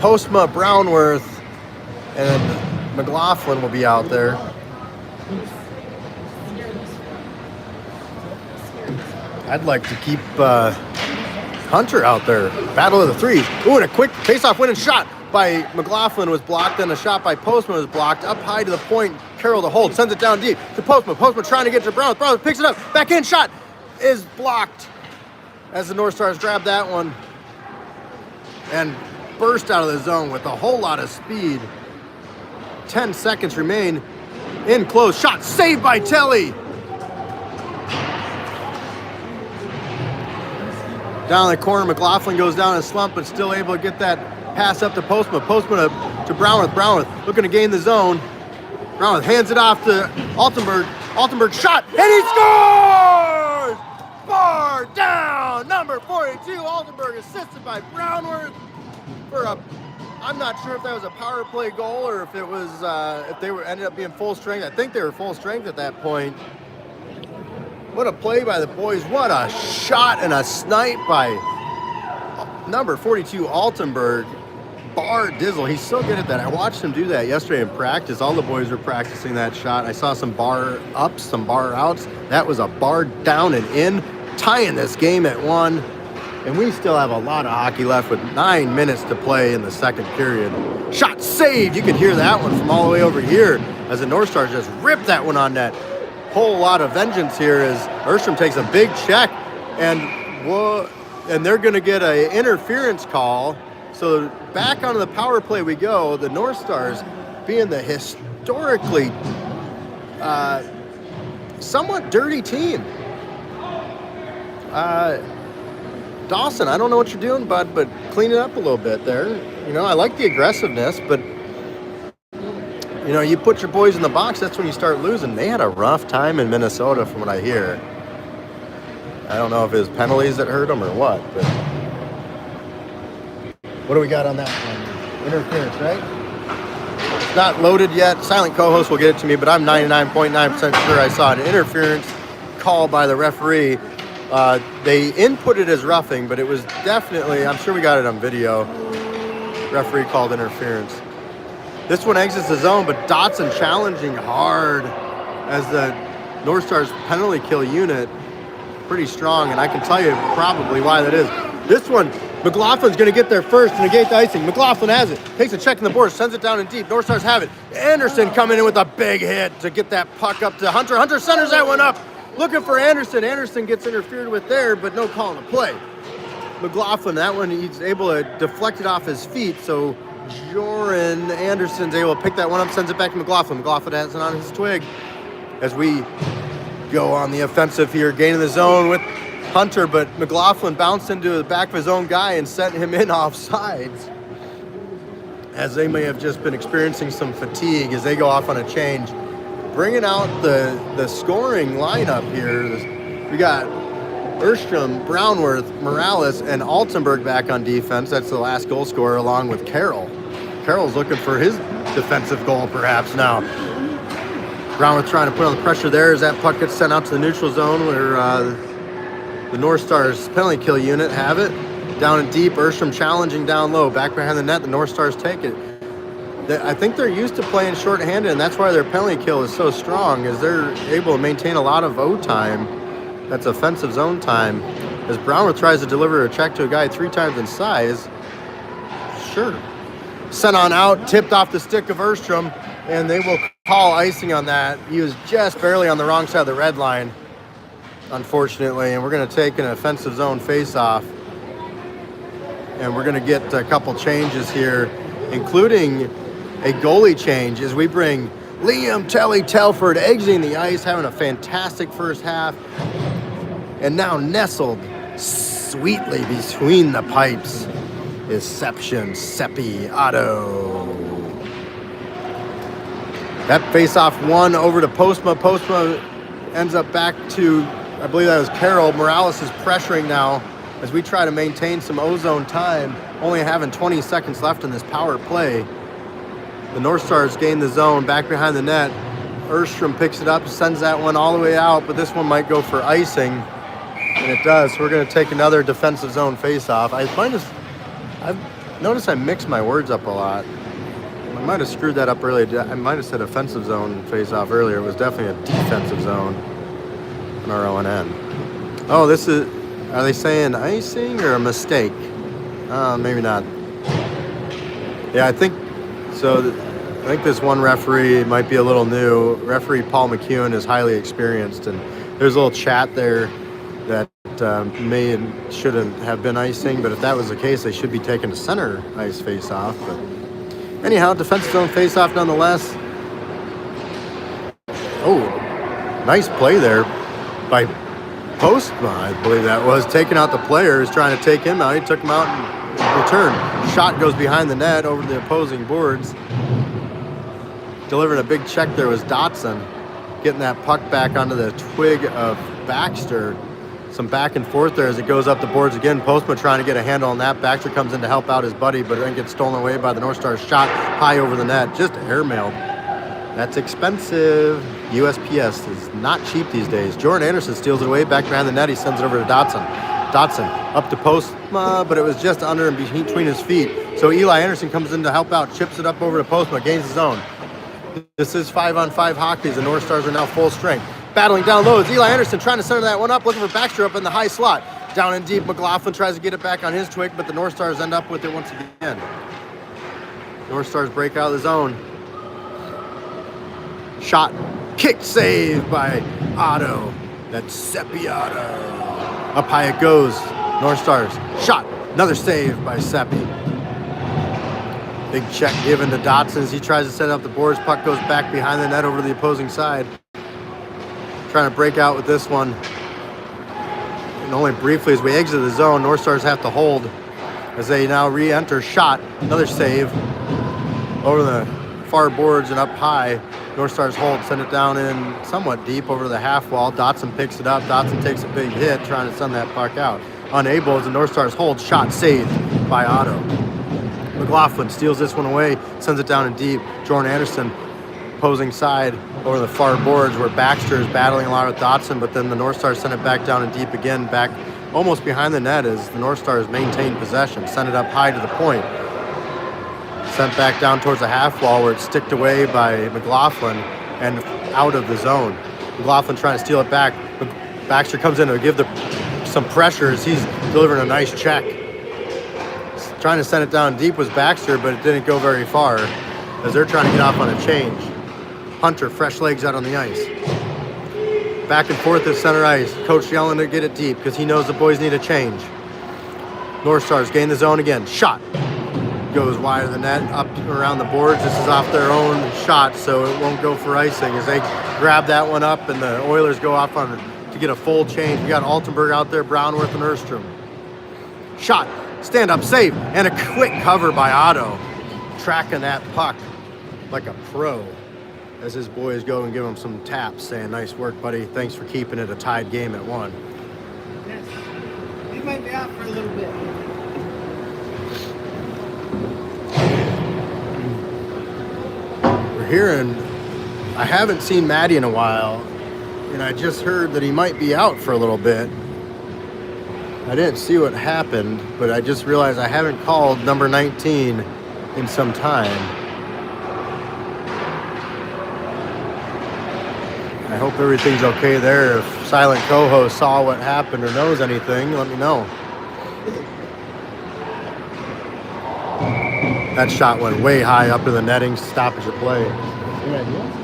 Postma, Brownworth, and McLaughlin will be out there. I'd like to keep Hunter out there. Battle of the threes. Ooh, and a quick face-off winning shot by McLaughlin was blocked. Then a shot by Postma was blocked. Up high to the point. Carroll to hold. Sends it down deep to Postma. Postma trying to get to Brown. Brown picks it up. Back in. Shot is blocked as the North Stars grab that one and burst out of the zone with a whole lot of speed. 10 seconds remain. In close, shot saved by Telly. Down in the corner, McLaughlin goes down in a slump, but still able to get that pass up to Postma. Postma to Brownworth. Brownworth looking to gain the zone. Brownworth hands it off to Altenberg. Altenberg shot, and he scores! Bar down, number 42. Altenberg assisted by Brownworth for a, I'm not sure if that was a power play goal or if it was, if they were ended up being full strength. I think they were full strength at that point. What a play by the boys. What a shot and a snipe by number 42, Altenberg. Bar Dizzle. He's so good at that. I watched him do that yesterday in practice. All the boys were practicing that shot. I saw some bar ups, some bar outs. That was a bar down and in, tying this game at 1. And we still have a lot of hockey left with 9 minutes to play in the second period. Shot saved. You can hear that one from all the way over here as the North Stars just ripped that one on net. Whole lot of vengeance here as Erstrom takes a big check, and they're going to get an interference call. So back onto the power play we go. The North Stars, being the historically somewhat dirty team. Dawson, I don't know what you're doing, bud, but clean it up a little bit there. You know, I like the aggressiveness, but you know, you put your boys in the box, that's when you start losing. They had a rough time in Minnesota from what I hear. I don't know if it was penalties that hurt them or what, but what do we got on that one? Interference, right? It's not loaded yet. Silent co-host will get it to me, but I'm 99.9% sure I saw an interference call by the referee. They inputted as roughing, but it was definitely, I'm sure we got it on video. Referee called interference. This one exits the zone, but Dotson challenging hard as the North Stars penalty kill unit. Pretty strong, and I can tell you probably why that is. This one, McLaughlin's going to get there first to negate the icing. McLaughlin has it. Takes a check in the boards, sends it down in deep. North Stars have it. Anderson coming in with a big hit to get that puck up to Hunter. Hunter centers that one up. Looking for Anderson. Anderson gets interfered with there, but no call on the play. McLaughlin, that one, he's able to deflect it off his feet, so Joran Anderson's able to pick that one up, sends it back to McLaughlin. McLaughlin has it on his twig as we go on the offensive here, gaining the zone with Hunter, but McLaughlin bounced into the back of his own guy and sent him in offsides, as they may have just been experiencing some fatigue as they go off on a change. Bringing out the scoring lineup here, we got Erstrom, Brownworth, Morales, and Altenberg back on defense. That's the last goal scorer along with Carroll. Carroll's looking for his defensive goal perhaps now. Brownworth trying to put on the pressure there as that puck gets sent out to the neutral zone where the North Stars penalty kill unit have it. Down and deep, Erstrom challenging down low. Back behind the net, the North Stars take it. I think they're used to playing shorthanded, and that's why their penalty kill is so strong, is they're able to maintain a lot of O time. That's offensive zone time. As Brownworth tries to deliver a check to a guy 3 times in size, sure. Sent on out, tipped off the stick of Erstrom, and they will call icing on that. He was just barely on the wrong side of the red line, unfortunately, and we're going to take an offensive zone face-off. And we're going to get a couple changes here, including a goalie change as we bring Liam Telford exiting the ice, having a fantastic first half. And now nestled sweetly between the pipes is Seppi Otto. That face-off one over to Postma. Postma ends up back to, I believe that was Carroll. Morales is pressuring now as we try to maintain some ozone time, only having 20 seconds left in this power play. The North Stars gain the zone back behind the net. Erstrom picks it up, sends that one all the way out, but this one might go for icing, and it does. So we're going to take another defensive zone face-off. I've noticed I mix my words up a lot. I might have screwed that up earlier. I might have said offensive zone face-off earlier. It was definitely a defensive zone on our ONN. Oh, this is, are they saying icing or a mistake? Maybe not. Yeah, I think this one referee might be a little new. Referee Paul McEwen is highly experienced, and there's a little chat there that may and shouldn't have been icing, but if that was the case, they should be taking a center ice face-off. But anyhow, defensive zone face-off nonetheless. Oh, nice play there by Postma, I believe that was, taking out the players, trying to take him out. He took him out and returned. Shot goes behind the net over the opposing boards. Delivering a big check there was Dotson, getting that puck back onto the twig of Baxter. Some back and forth there as it goes up the boards again. Postma trying to get a handle on that. Baxter comes in to help out his buddy, but then gets stolen away by the North Stars. Shot high over the net, just airmailed. That's expensive. USPS is not cheap these days. Jordan Anderson steals it away, back behind the net. He sends it over to Dotson. Dotson up to Postma, but it was just under and between his feet. So Eli Anderson comes in to help out, chips it up over to Postma, gains his own. This is 5-on-5 hockey. The North Stars are now full strength. Battling down low. It's Eli Anderson trying to center that one up, looking for Baxter up in the high slot. Down in deep, McLaughlin tries to get it back on his twig, but the North Stars end up with it once again. North Stars break out of the zone. Shot, kick, save by Otto. That's Seppi Otto. Up high it goes. North Stars. Shot, another save by Seppi. Big check given to Dotson as he tries to set up the boards. Puck goes back behind the net over to the opposing side. Trying to break out with this one. And only briefly as we exit the zone, North Stars have to hold as they now re-enter. Shot, another save over the far boards and up high. North Stars hold, send it down in somewhat deep over to the half wall. Dotson picks it up. Dotson takes a big hit trying to send that puck out. Unable as the North Stars hold. Shot saved by Otto. McLaughlin steals this one away, sends it down in deep. Jordan Anderson opposing side over the far boards where Baxter is battling a lot with Dotson, but then the North Stars send it back down in deep again, back almost behind the net as the North Stars maintain possession. Send it up high to the point. Sent back down towards the half wall where it's sticked away by McLaughlin and out of the zone. McLaughlin trying to steal it back. Baxter comes in to give some pressure as he's delivering a nice check. Trying to send it down deep was Baxter, but it didn't go very far as they're trying to get off on a change. Hunter, fresh legs out on the ice. Back and forth at center ice. Coach yelling to get it deep because he knows the boys need a change. North Stars gain the zone again. Shot. Goes wide of the net, up around the boards. This is off their own shot, so it won't go for icing as they grab that one up and the Oilers go off on to get a full change. We got Altenberg out there, Brownworth and Erstrom. Shot. Stand up, save, and a quick cover by Otto. Tracking that puck like a pro as his boys go and give him some taps saying, nice work, buddy. Thanks for keeping it a tied game at 1. Yes. He might be out for a little bit. We're hearing, I haven't seen Maddie in a while, and I just heard that he might be out for a little bit. I didn't see what happened, but I just realized I haven't called number 19 in some time. I hope everything's okay there. If Silent Co-host saw what happened or knows anything, let me know. That shot went way high up in the netting, stoppage of play. Any idea?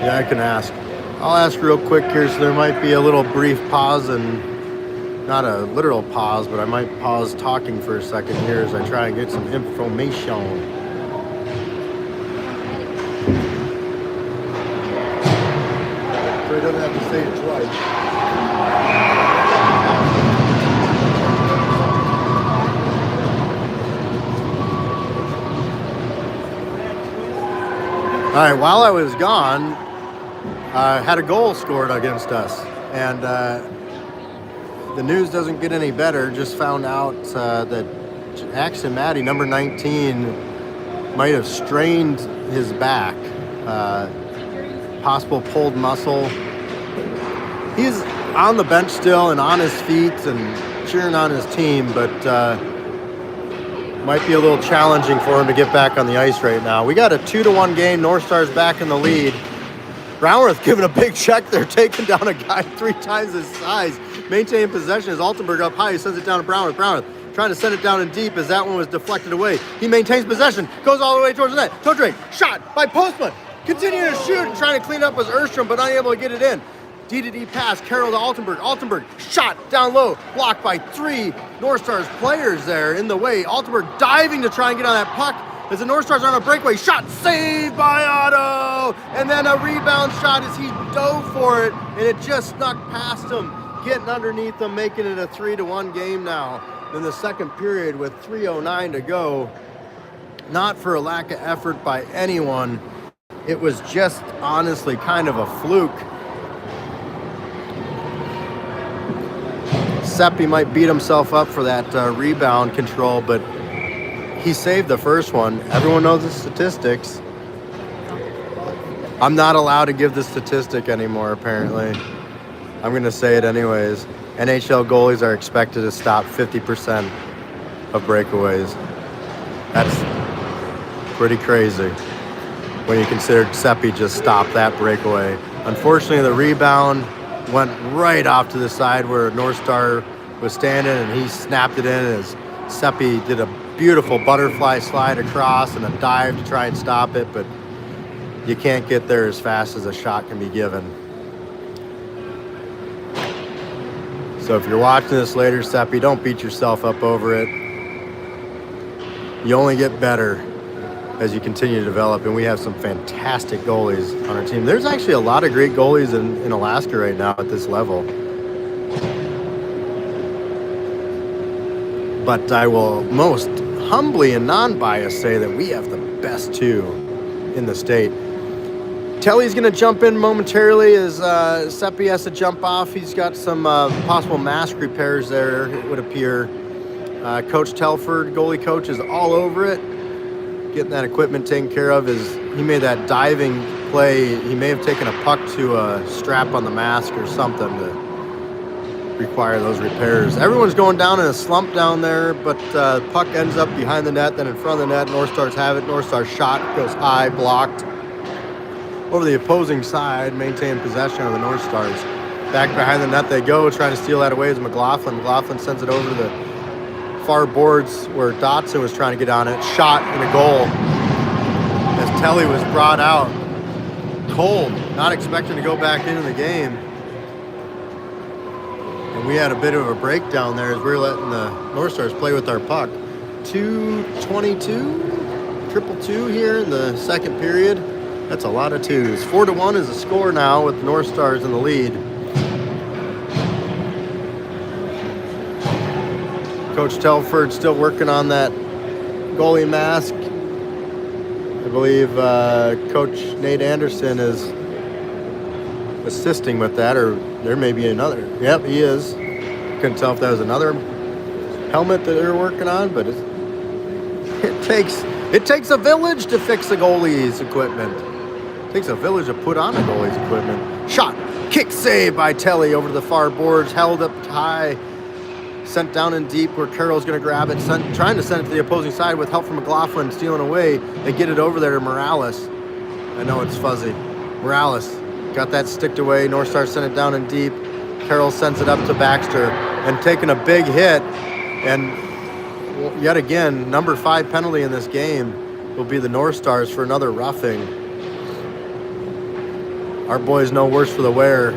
Yeah, I can ask. I'll ask real quick here, so there might be a little brief pause, and not a literal pause, but I might pause talking for a second here as I try and get some information. So he doesn't have to say it twice. All right, while I was gone, had a goal scored against us, and the news doesn't get any better. Just found out that Axton Maddie, number 19, might have strained his back, possible pulled muscle. He's on the bench still and on his feet and cheering on his team, but might be a little challenging for him to get back on the ice right now. We got a 2-1 game. North Stars back in the lead. Brownworth giving a big check there, taking down a guy 3 times his size. Maintaining possession as Altenberg up high. He sends it down to Brownworth. Brownworth trying to send it down in deep as that one was deflected away. He maintains possession, goes all the way towards the net. Toe drink, shot by Postman. Continuing to shoot and trying to clean up was Erstrom, but unable to get it in. D-to-D pass, Carroll to Altenberg. Altenberg shot down low, blocked by 3 North Stars players there in the way. Altenberg diving to try and get on that puck as the North Stars are on a breakaway. Shot saved by Otto! And then a rebound shot as he dove for it, and it just snuck past him, getting underneath them, making it a 3-1 game now in the second period with 3:09 to go. Not for a lack of effort by anyone. It was just honestly kind of a fluke. Seppi might beat himself up for that rebound control, but he saved the first one. Everyone knows the statistics. I'm not allowed to give the statistic anymore, apparently. I'm going to say it anyways. NHL goalies are expected to stop 50% of breakaways. That's pretty crazy when you consider Seppi just stopped that breakaway. Unfortunately, the rebound went right off to the side where North Star was standing, and he snapped it in as Seppi did a beautiful butterfly slide across and a dive to try and stop it, but you can't get there as fast as a shot can be given. So if you're watching this later, Seppi, don't beat yourself up over it. You only get better as you continue to develop, and we have some fantastic goalies on our team. There's actually a lot of great goalies in Alaska right now at this level. But I will most humbly and non-biased say that we have the best 2 in the state. Telly's going to jump in momentarily as Seppi has to jump off. He's got some possible mask repairs there, it would appear. Coach Telford, goalie coach, is all over it, getting that equipment taken care of. He made that diving play. He may have taken a puck to a strap on the mask or something to require those repairs. Everyone's going down in a slump down there, but puck ends up behind the net, then in front of the net. North Stars have it. North Stars shot goes high, blocked. Over the opposing side, maintain possession of the North Stars. Back behind the net they go, trying to steal that away is McLaughlin. McLaughlin sends it over to the far boards where Dotson was trying to get on it. Shot and a goal as Telly was brought out cold, not expecting to go back into the game. And we had a bit of a breakdown there as we were letting the North Stars play with our puck. 2:22, 2-2 here in the second period. That's a lot of 2s. 4-1 is the score now with the North Stars in the lead. Coach Telford still working on that goalie mask. I believe Coach Nate Anderson is assisting with that, or there may be another. Yep, he is. Couldn't tell if that was another helmet that they're working on, but it takes a village to fix a goalie's equipment. It takes a village to put on a goalie's equipment. Shot, kick save by Telly over to the far boards, held up high, sent down in deep where Carroll's going to grab it, trying to send it to the opposing side with help from McLaughlin, stealing away. They get it over there to Morales. I know it's fuzzy. Morales got that sticked away. North Star sent it down in deep. Carroll sends it up to Baxter and taking a big hit. And yet again, number 5 penalty in this game will be the North Stars for another roughing. Our boys know worse for the wear.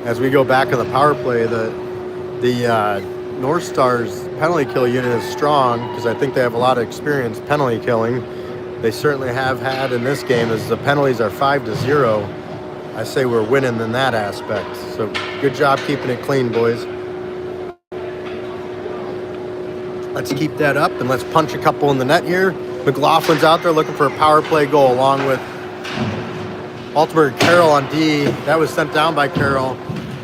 As we go back in the power play, the North Stars penalty kill unit is strong because I think they have a lot of experience penalty killing. They certainly have had in this game as the penalties are 5-0. I say we're winning in that aspect. So good job keeping it clean, boys. Let's keep that up and let's punch a couple in the net here. McLaughlin's out there looking for a power play goal along with Altenberg Carroll on D. That was sent down by Carroll.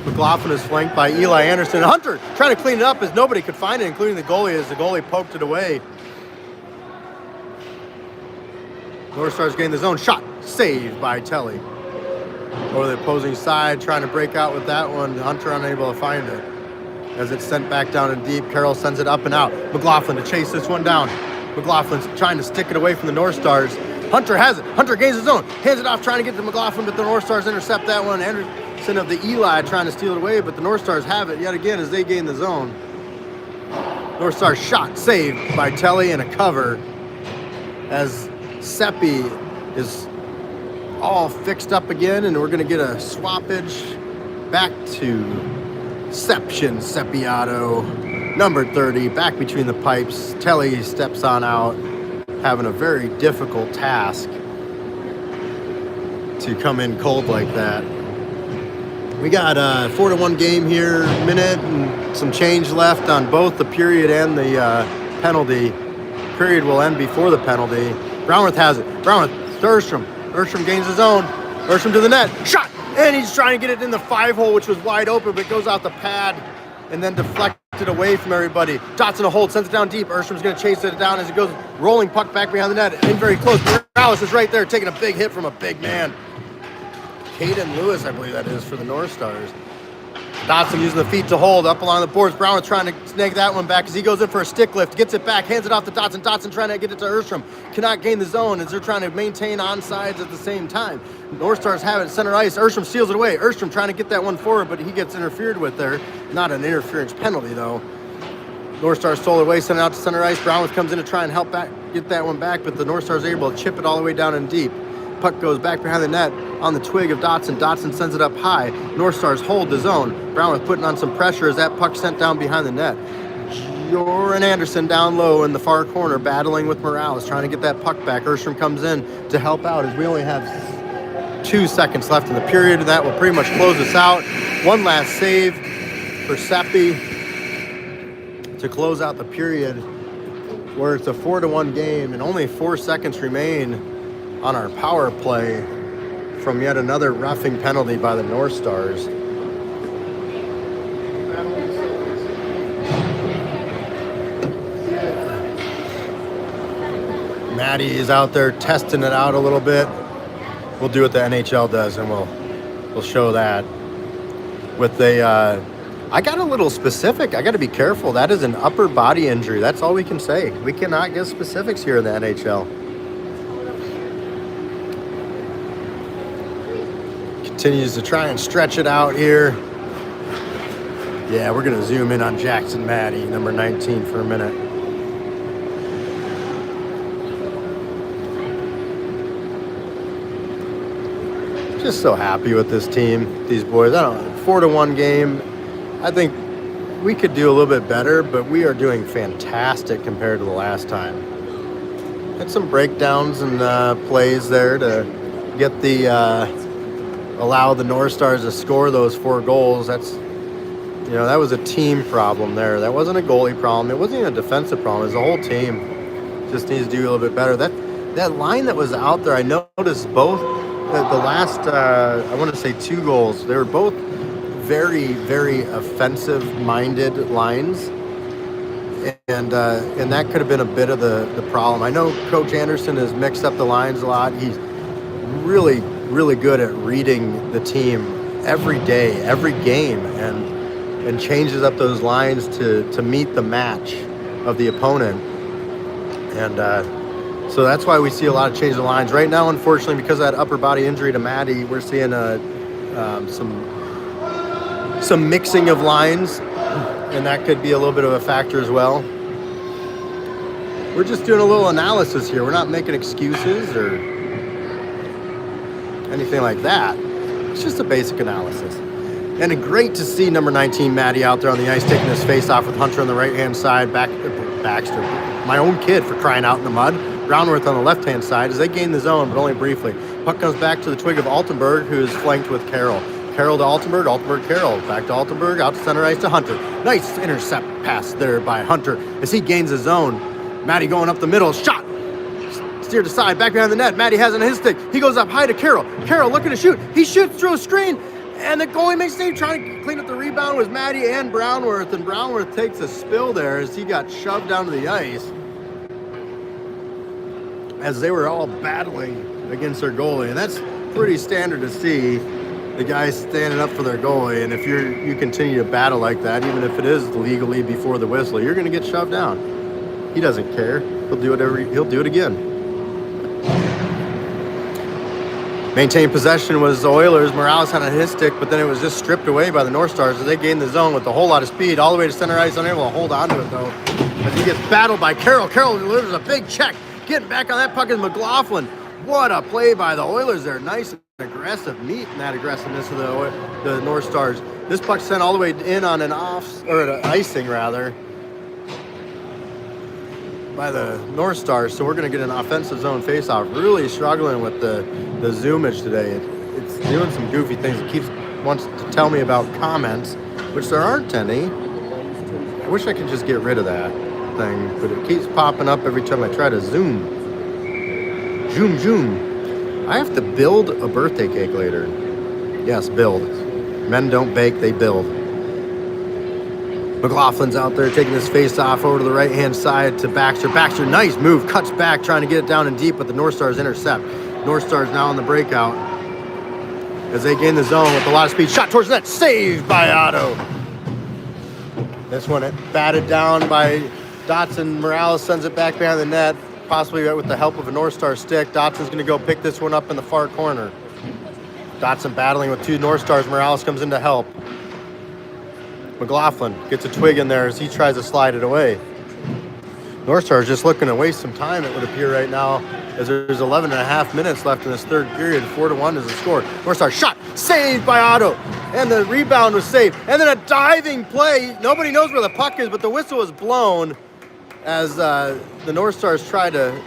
McLaughlin is flanked by Eli Anderson. Hunter trying to clean it up as nobody could find it, including the goalie, as the goalie poked it away. North Stars gain the zone. Shot saved by Telly. Over the opposing side, trying to break out with that one. Hunter unable to find it. As it's sent back down in deep, Carroll sends it up and out. McLaughlin to chase this one down. McLaughlin's trying to stick it away from the North Stars. Hunter has it. Hunter gains his zone. Hands it off, trying to get to McLaughlin, but the North Stars intercept that one. Anderson of the Eli trying to steal it away, but the North Stars have it yet again as they gain the zone. North Stars shot saved by Telly and a cover as Seppi is all fixed up again, and we're going to get a swappage back to Seption Seppiato, number 30, back between the pipes. Telly steps on out, having a very difficult task to come in cold like that. We got a 4-1 game here, minute and some change left on both the period and the penalty. Period will end before the penalty. Brownworth has it. Brownworth to Erstrom. Erstrom gains his own. Erstrom to the net. Shot! And he's trying to get it in the 5-hole, which was wide open, but goes out the pad and then deflected away from everybody. Dotson a hold, sends it down deep. Erstrom's going to chase it down as it goes, rolling puck back behind the net. In very close. Morales is right there, taking a big hit from a big man. Caden Lewis, I believe that is, for the North Stars. Dotson using the feet to hold up along the boards. Brownworth trying to snag that one back as he goes in for a stick lift, gets it back, hands it off to Dotson. Dotson trying to get it to Erstrom. Cannot gain the zone as they're trying to maintain onsides at the same time. North Stars have it center ice. Erstrom steals it away. Erstrom trying to get that one forward, but he gets interfered with there. Not an interference penalty, though. North Stars stole it away, sent it out to center ice. Brownworth comes in to try and help back, get that one back, but the North Stars are able to chip it all the way down and deep. Puck goes back behind the net on the twig of Dotson. Dotson sends it up high. North Stars hold the zone. Brownworth putting on some pressure as that puck sent down behind the net. Joran Anderson down low in the far corner battling with Morales, trying to get that puck back. Erstrom comes in to help out as we only have 2 seconds left in the period, and that will pretty much close us out. One last save for Seppi to close out the period, where it's a 4-1 game and only 4 seconds remain on our power play from yet another roughing penalty by the North Stars. Maddie is out there testing it out a little bit. We'll do what the NHL does, and we'll show that. With a, I got a little specific. I got to be careful. That is an upper body injury. That's all we can say. We cannot give specifics here in the NHL. Continues to try and stretch it out here. Yeah, we're going to zoom in on Jackson Maddie, number 19, for a minute. Just so happy with this team, these boys. I don't know, 4-1 game. I think we could do a little bit better, but we are doing fantastic compared to the last time. Had some breakdowns and plays there to get the allow the North Stars to score those 4 goals. That's, you know, that was a team problem there. That wasn't a goalie problem. It wasn't even a defensive problem. It was the whole team. Just needs to do a little bit better. That line that was out there, I noticed both the last I want to say 2 goals. They were both very, very offensive-minded lines, and that could have been a bit of the problem. I know Coach Anderson has mixed up the lines a lot. He's really good at reading the team every day, every game, and changes up those lines to meet the match of the opponent. And so that's why we see a lot of change of lines. Right now, unfortunately, because of that upper body injury to Maddie, we're seeing some mixing of lines, and that could be a little bit of a factor as well. We're just doing a little analysis here. We're not making excuses or anything like that. It's just a basic analysis. And great to see number 19 Maddie out there on the ice taking his face off with Hunter on the right-hand side. Baxter, my own kid, for crying out in the mud. Brownworth on the left-hand side as they gain the zone, but only briefly. Puck comes back to the twig of Altenberg, who is flanked with Carroll. Carroll to Altenberg, Altenberg, Carroll. Back to Altenberg, out to center ice to Hunter. Nice intercept pass there by Hunter as he gains his zone. Maddie going up the middle, shot! Steered aside, back behind the net. Maddie has it on his stick. He goes up high to Carroll. Carroll looking to shoot. He shoots through a screen, and the goalie makes save. Trying to clean up the rebound was Maddie and Brownworth, and Brownworth takes a spill there as he got shoved down to the ice as they were all battling against their goalie. And that's pretty standard to see, the guys standing up for their goalie. And if you continue to battle like that, even if it is legally before the whistle, you're going to get shoved down. He doesn't care. He'll do it again. Maintained possession was the Oilers. Morales had on his stick, but then it was just stripped away by the North Stars as they gained the zone with a whole lot of speed all the way to center ice, unable to hold on to it though, as he gets battled by Carroll. Carroll delivers a big check. Getting back on that puck is McLaughlin. What a play by the Oilers there. Nice and aggressive. Neat in that aggressiveness of the North Stars. This puck sent all the way in on an an icing rather, by the North Stars. So we're going to get an offensive zone faceoff. Really struggling with the zoomage today. It's doing some goofy things. It wants to tell me about comments, which there aren't any. I wish I could just get rid of that thing, but it keeps popping up every time I try to zoom. Zoom. I have to build a birthday cake later. Yes, build. Men don't bake, they build. McLaughlin's out there taking his face off over to the right-hand side to Baxter. Baxter, nice move, cuts back, trying to get it down and deep, but the North Stars intercept. North Stars now on the breakout as they gain the zone with a lot of speed. Shot towards the net, saved by Otto. This one batted down by Dotson. Morales sends it back behind the net, possibly with the help of a North Star stick. Dotson's going to go pick this one up in the far corner. Dotson battling with two North Stars. Morales comes in to help. McLaughlin gets a twig in there as he tries to slide it away. North Stars just looking to waste some time, it would appear right now, as there's 11 and a half minutes left in this third period. 4-1 is the score. North Stars shot, saved by Otto, and the rebound was saved. And then a diving play. Nobody knows where the puck is, but the whistle was blown as the North Stars try to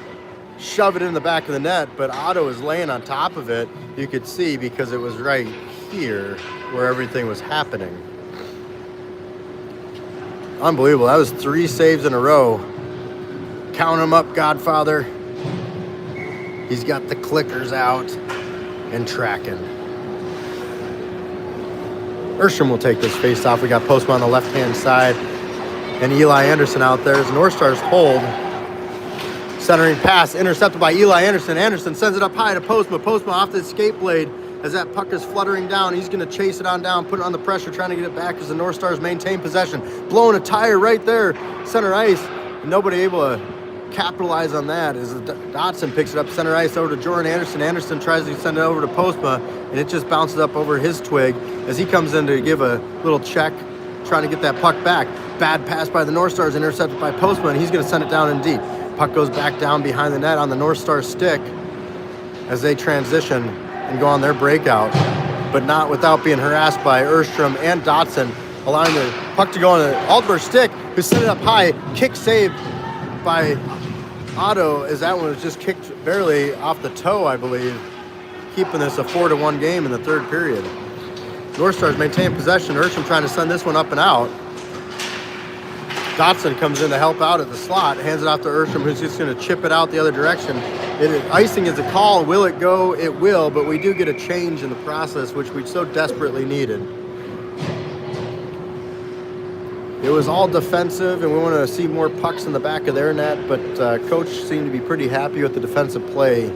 shove it in the back of the net, but Otto is laying on top of it. You could see because it was right here where everything was happening. Unbelievable. That was 3 saves in a row. Count them up, Godfather. He's got the clickers out and tracking. Erstrom will take this face off. We got Postma on the left-hand side and Eli Anderson out there as North Stars hold. Centering pass intercepted by Eli Anderson. Anderson sends it up high to Postma. Postma off the escape blade as that puck is fluttering down. He's going to chase it on down, put it on the pressure, trying to get it back as the North Stars maintain possession. Blowing a tire right there, center ice. Nobody able to capitalize on that as Dotson picks it up center ice over to Jordan Anderson. Anderson tries to send it over to Postma, and it just bounces up over his twig as he comes in to give a little check, trying to get that puck back. Bad pass by the North Stars, intercepted by Postma, and he's going to send it down in deep. Puck goes back down behind the net on the North Star stick as they transition and go on their breakout, but not without being harassed by Erstrom and Dotson, allowing the puck to go on the Altenberg stick, who sent it up high. Kick saved by Otto as that one was just kicked barely off the toe, I believe, keeping this a 4-1 game in the third period. North Stars maintain possession. Erstrom trying to send this one up and out. Dotson comes in to help out at the slot, hands it off to Erstrom, who's just going to chip it out the other direction. Icing is a call. Will it go? It will, but we do get a change in the process, which we so desperately needed. It was all defensive, and we want to see more pucks in the back of their net, but coach seemed to be pretty happy with the defensive play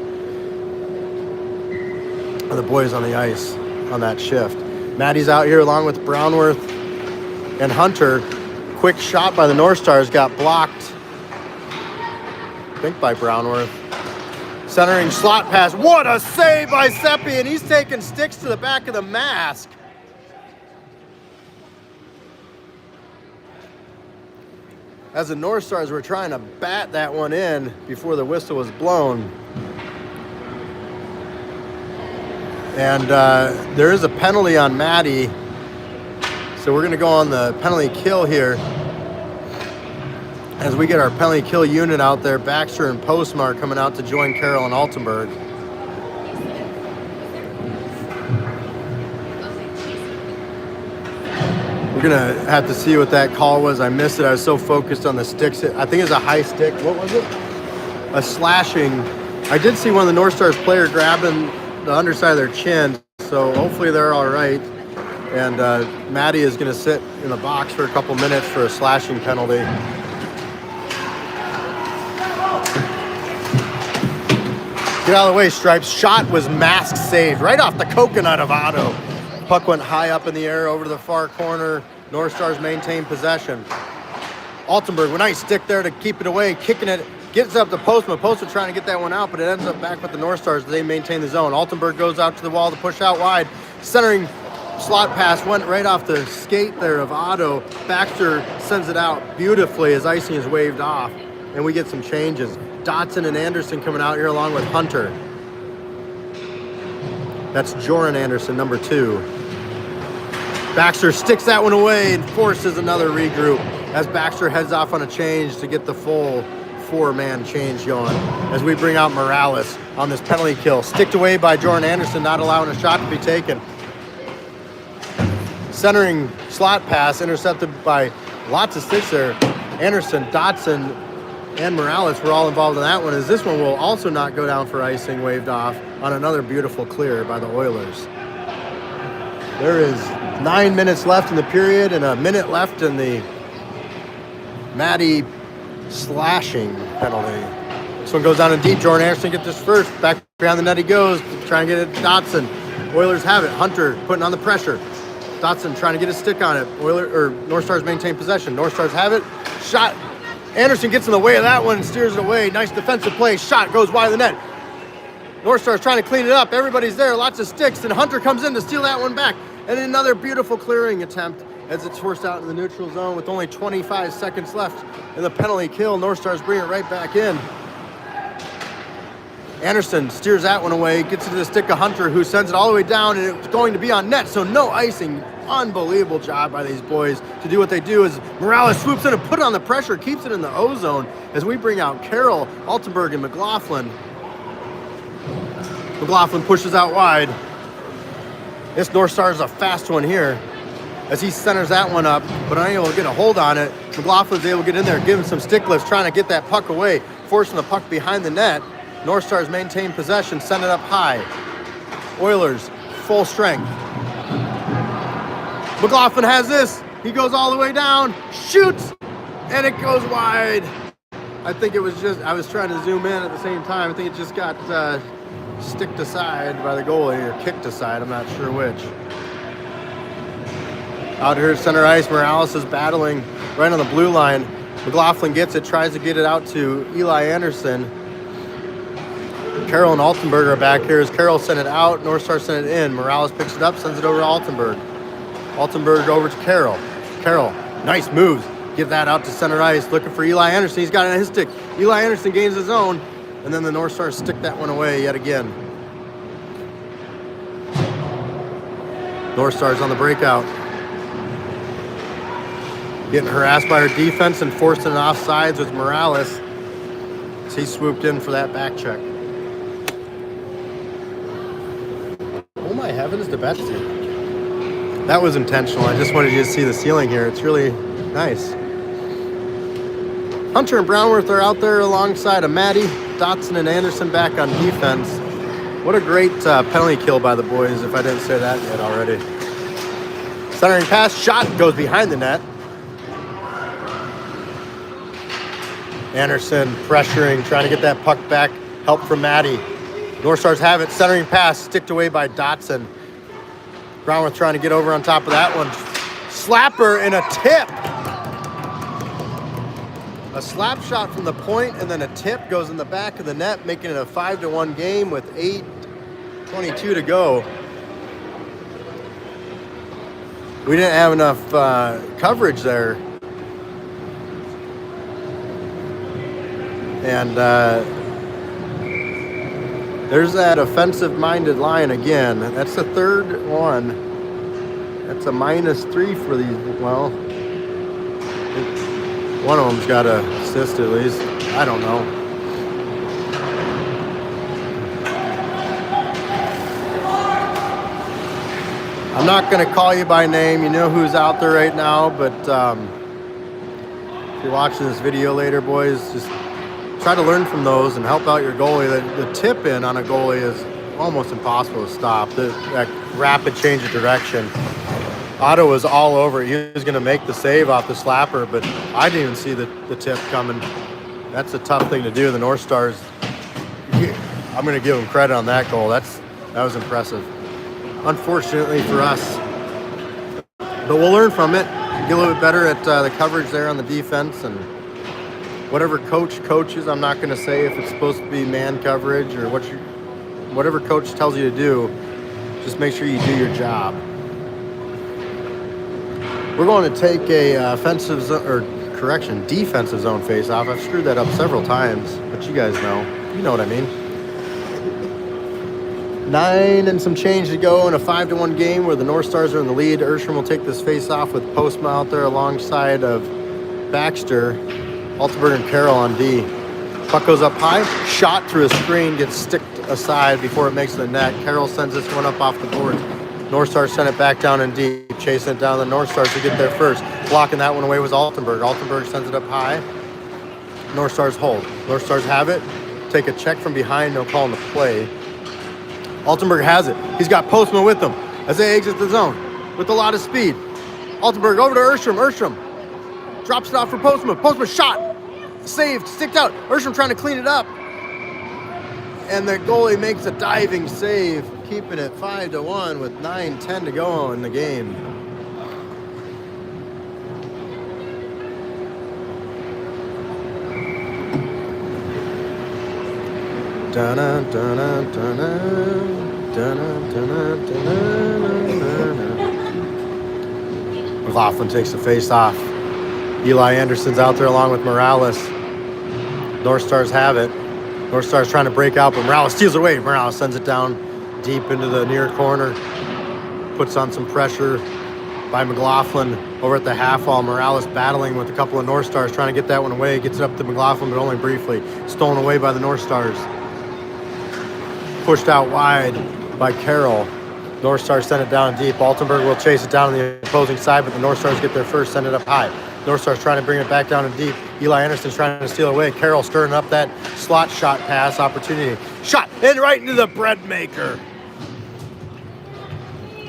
of the boys on the ice on that shift. Maddie's out here along with Brownworth and Hunter. Quick shot by the North Stars got blocked, I think by Brownworth. Centering slot pass. What a save by Seppi, and he's taking sticks to the back of the mask. As the North Stars were trying to bat that one in before the whistle was blown. And there is a penalty on Maddie. So we're going to go on the penalty kill here as we get our penalty kill unit out there. Baxter and Postma coming out to join Carroll and Altenberg. We're going to have to see what that call was. I missed it. I was so focused on the sticks. I think it was a high stick. What was it? A slashing. I did see one of the North Stars player grabbing the underside of their chin, so hopefully they're all right. And Maddie is going to sit in the box for a couple minutes for a slashing penalty. Get out of the way, Stripes. Shot was mask saved right off the coconut of Otto. Puck went high up in the air over to the far corner. North Stars maintain possession. Altenberg, with a nice stick there to keep it away, kicking it, gets up to Postma. Postma trying to get that one out, but it ends up back with the North Stars. They maintain the zone. Altenberg goes out to the wall to push out wide. Centering slot pass went right off the skate there of Otto. Baxter sends it out beautifully as icing is waved off, and we get some changes. Dotson and Anderson coming out here along with Hunter. That's Joran Anderson, number 2. Baxter sticks that one away and forces another regroup as Baxter heads off on a change to get the full 4-man change going. As we bring out Morales on this penalty kill. Sticked away by Joran Anderson, not allowing a shot to be taken. Centering slot pass intercepted by lots of sticks there. Anderson, Dotson, and Morales were all involved in that one, as this one will also not go down for icing, waved off on another beautiful clear by the Oilers. There is 9 minutes left in the period and a minute left in the Maddie slashing penalty. This one goes down in deep. Joran Anderson gets this first. Back behind the net he goes, trying to get it. Dotson. Oilers have it. Hunter putting on the pressure. Dotson trying to get a stick on it. North Stars maintain possession. North Stars have it. Shot. Anderson gets in the way of that one and steers it away. Nice defensive play. Shot goes wide of the net. North Stars trying to clean it up. Everybody's there. Lots of sticks. And Hunter comes in to steal that one back. And another beautiful clearing attempt as it's forced out in the neutral zone with only 25 seconds left in the penalty kill. North Stars bring it right back in. Anderson steers that one away, gets it to the stick of Hunter, who sends it all the way down, and it's going to be on net, so no icing. Unbelievable job by these boys to do what they do as Morales swoops in and put on the pressure, keeps it in the O-zone as we bring out Carroll, Altenberg, and McLaughlin. McLaughlin pushes out wide. This North Star is a fast one here as he centers that one up, but unable to get a hold on it. McLaughlin's able to get in there, give him some stick lifts, trying to get that puck away, forcing the puck behind the net. North Stars maintain possession, send it up high. Oilers, full strength. McLaughlin has this. He goes all the way down, shoots, and it goes wide. I think it was just, I was trying to zoom in at the same time. I think it just got sticked aside by the goalie, or kicked aside, I'm not sure which. Out here at center ice, Morales is battling right on the blue line. McLaughlin gets it, tries to get it out to Eli Anderson. Carroll and Altenberg are back here as Carroll sent it out, North Star sent it in. Morales picks it up, sends it over to Altenberg. Altenberg over to Carroll. Carroll, nice moves. Give that out to center ice, looking for Eli Anderson. He's got it on his stick. Eli Anderson gains his own, and then the North Stars stick that one away yet again. North Stars on the breakout. Getting harassed by our defense and forcing it offsides with Morales as he swooped in for that back check. Oh my heavens to Betsy. That was intentional. I just wanted you to see the ceiling here. It's really nice. Hunter and Brownworth are out there alongside of Maddie. Dotson and Anderson back on defense. What a great penalty kill by the boys, if I didn't say that yet already. Centering pass, shot goes behind the net. Anderson pressuring, trying to get that puck back. Help from Maddie. North Stars have it. Centering pass, sticked away by Dotson. Brownworth trying to get over on top of that one. Slapper and a tip. A slap shot from the point and then a tip goes in the back of the net, making it a 5-1 game with 8:22 to go. We didn't have enough coverage there. And there's that offensive-minded line again. That's the third one. That's a -3 for these. Well, one of them's got an assist at least. I don't know. I'm not going to call you by name. You know who's out there right now. But if you're watching this video later, boys, just try to learn from those and help out your goalie. The tip in on a goalie is almost impossible to stop. That rapid change of direction. Otto was all over it. He was going to make the save off the slapper, but I didn't even see the tip coming. That's a tough thing to do. The North Stars, I'm going to give them credit on that goal. That was impressive. Unfortunately for us, but we'll learn from it. Get a little bit better at the coverage there on the defense, and whatever coach coaches, I'm not going to say if it's supposed to be man coverage or whatever coach tells you to do, just make sure you do your job. We're going to take a defensive zone face-off. I've screwed that up several times, but you guys know. You know what I mean. 9 and some change to go in a 5-1 game where the North Stars are in the lead. Erstrom will take this face off with Postma out there alongside of Baxter. Altenberg and Carroll on D. Puck goes up high, shot through a screen, gets sticked aside before it makes the net. Carroll sends this one up off the board. North Stars send it back down in deep, chasing it down. The North Stars to get there first. Blocking that one away was Altenberg. Altenberg sends it up high. North Stars hold. North Stars have it. Take a check from behind, no call in the play. Altenberg has it. He's got Postma with him as they exit the zone with a lot of speed. Altenberg over to Erstrom. Erstrom drops it off for Postma. Postma shot. Saved. Sticked out. Erstrom trying to clean it up. And the goalie makes a diving save, keeping it 5-1 with 9:10 to go in the game. Dun-dun, dun-dun, dun-dun, dun-dun, dun-dun, dun-dun. McLaughlin takes the face off. Eli Anderson's out there along with Morales. North Stars have it. North Stars trying to break out, but Morales steals it away. Morales sends it down deep into the near corner. Puts on some pressure by McLaughlin over at the half wall. Morales battling with a couple of North Stars, trying to get that one away. Gets it up to McLaughlin, but only briefly. Stolen away by the North Stars. Pushed out wide by Carroll. North Stars send it down deep. Altenberg will chase it down on the opposing side, but the North Stars get there first, send it up high. North Stars trying to bring it back down in deep. Eli Anderson's trying to steal away. Carroll stirring up that slot shot pass opportunity. Shot and right into the bread maker.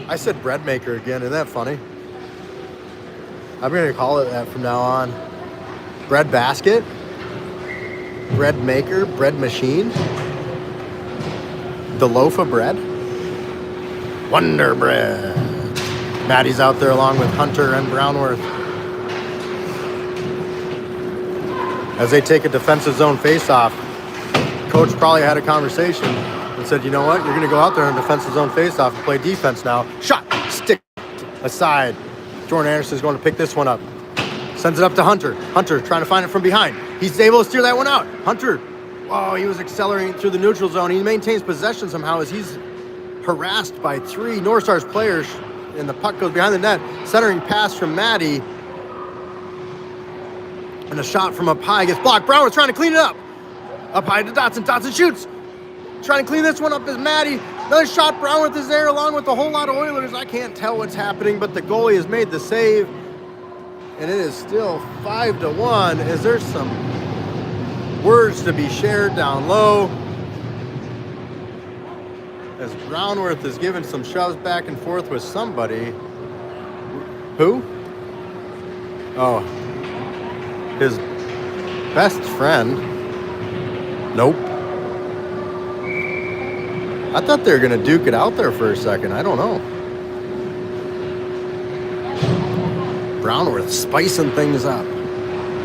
I said bread maker again. Isn't that funny? I'm going to call it that from now on. Bread basket. Bread maker. Bread machine. The loaf of bread. Wonder Bread. Maddie's out there along with Hunter and Brownworth. As they take a defensive zone face-off, coach probably had a conversation and said, you know what, you're going to go out there on a defensive zone face-off and play defense now. Shot, stick, aside. Jordan Anderson's going to pick this one up. Sends it up to Hunter. Hunter trying to find it from behind. He's able to steer that one out. Hunter, oh, he was accelerating through the neutral zone. He maintains possession somehow as he's harassed by 3 North Stars players, and the puck goes behind the net. Centering pass from Maddie. And a shot from up high gets blocked. Brown was trying to clean it up. Up high to Dotson. Dotson shoots. Trying to clean this one up is Maddie. Another shot. Brownworth is there along with a whole lot of Oilers. I can't tell what's happening, but the goalie has made the save. And it is still 5-1. Is there some words to be shared down low? As Brownworth is giving some shoves back and forth with somebody. Who? Oh. His best friend. Nope. I thought they were going to duke it out there for a second. I don't know. Brownworth spicing things up.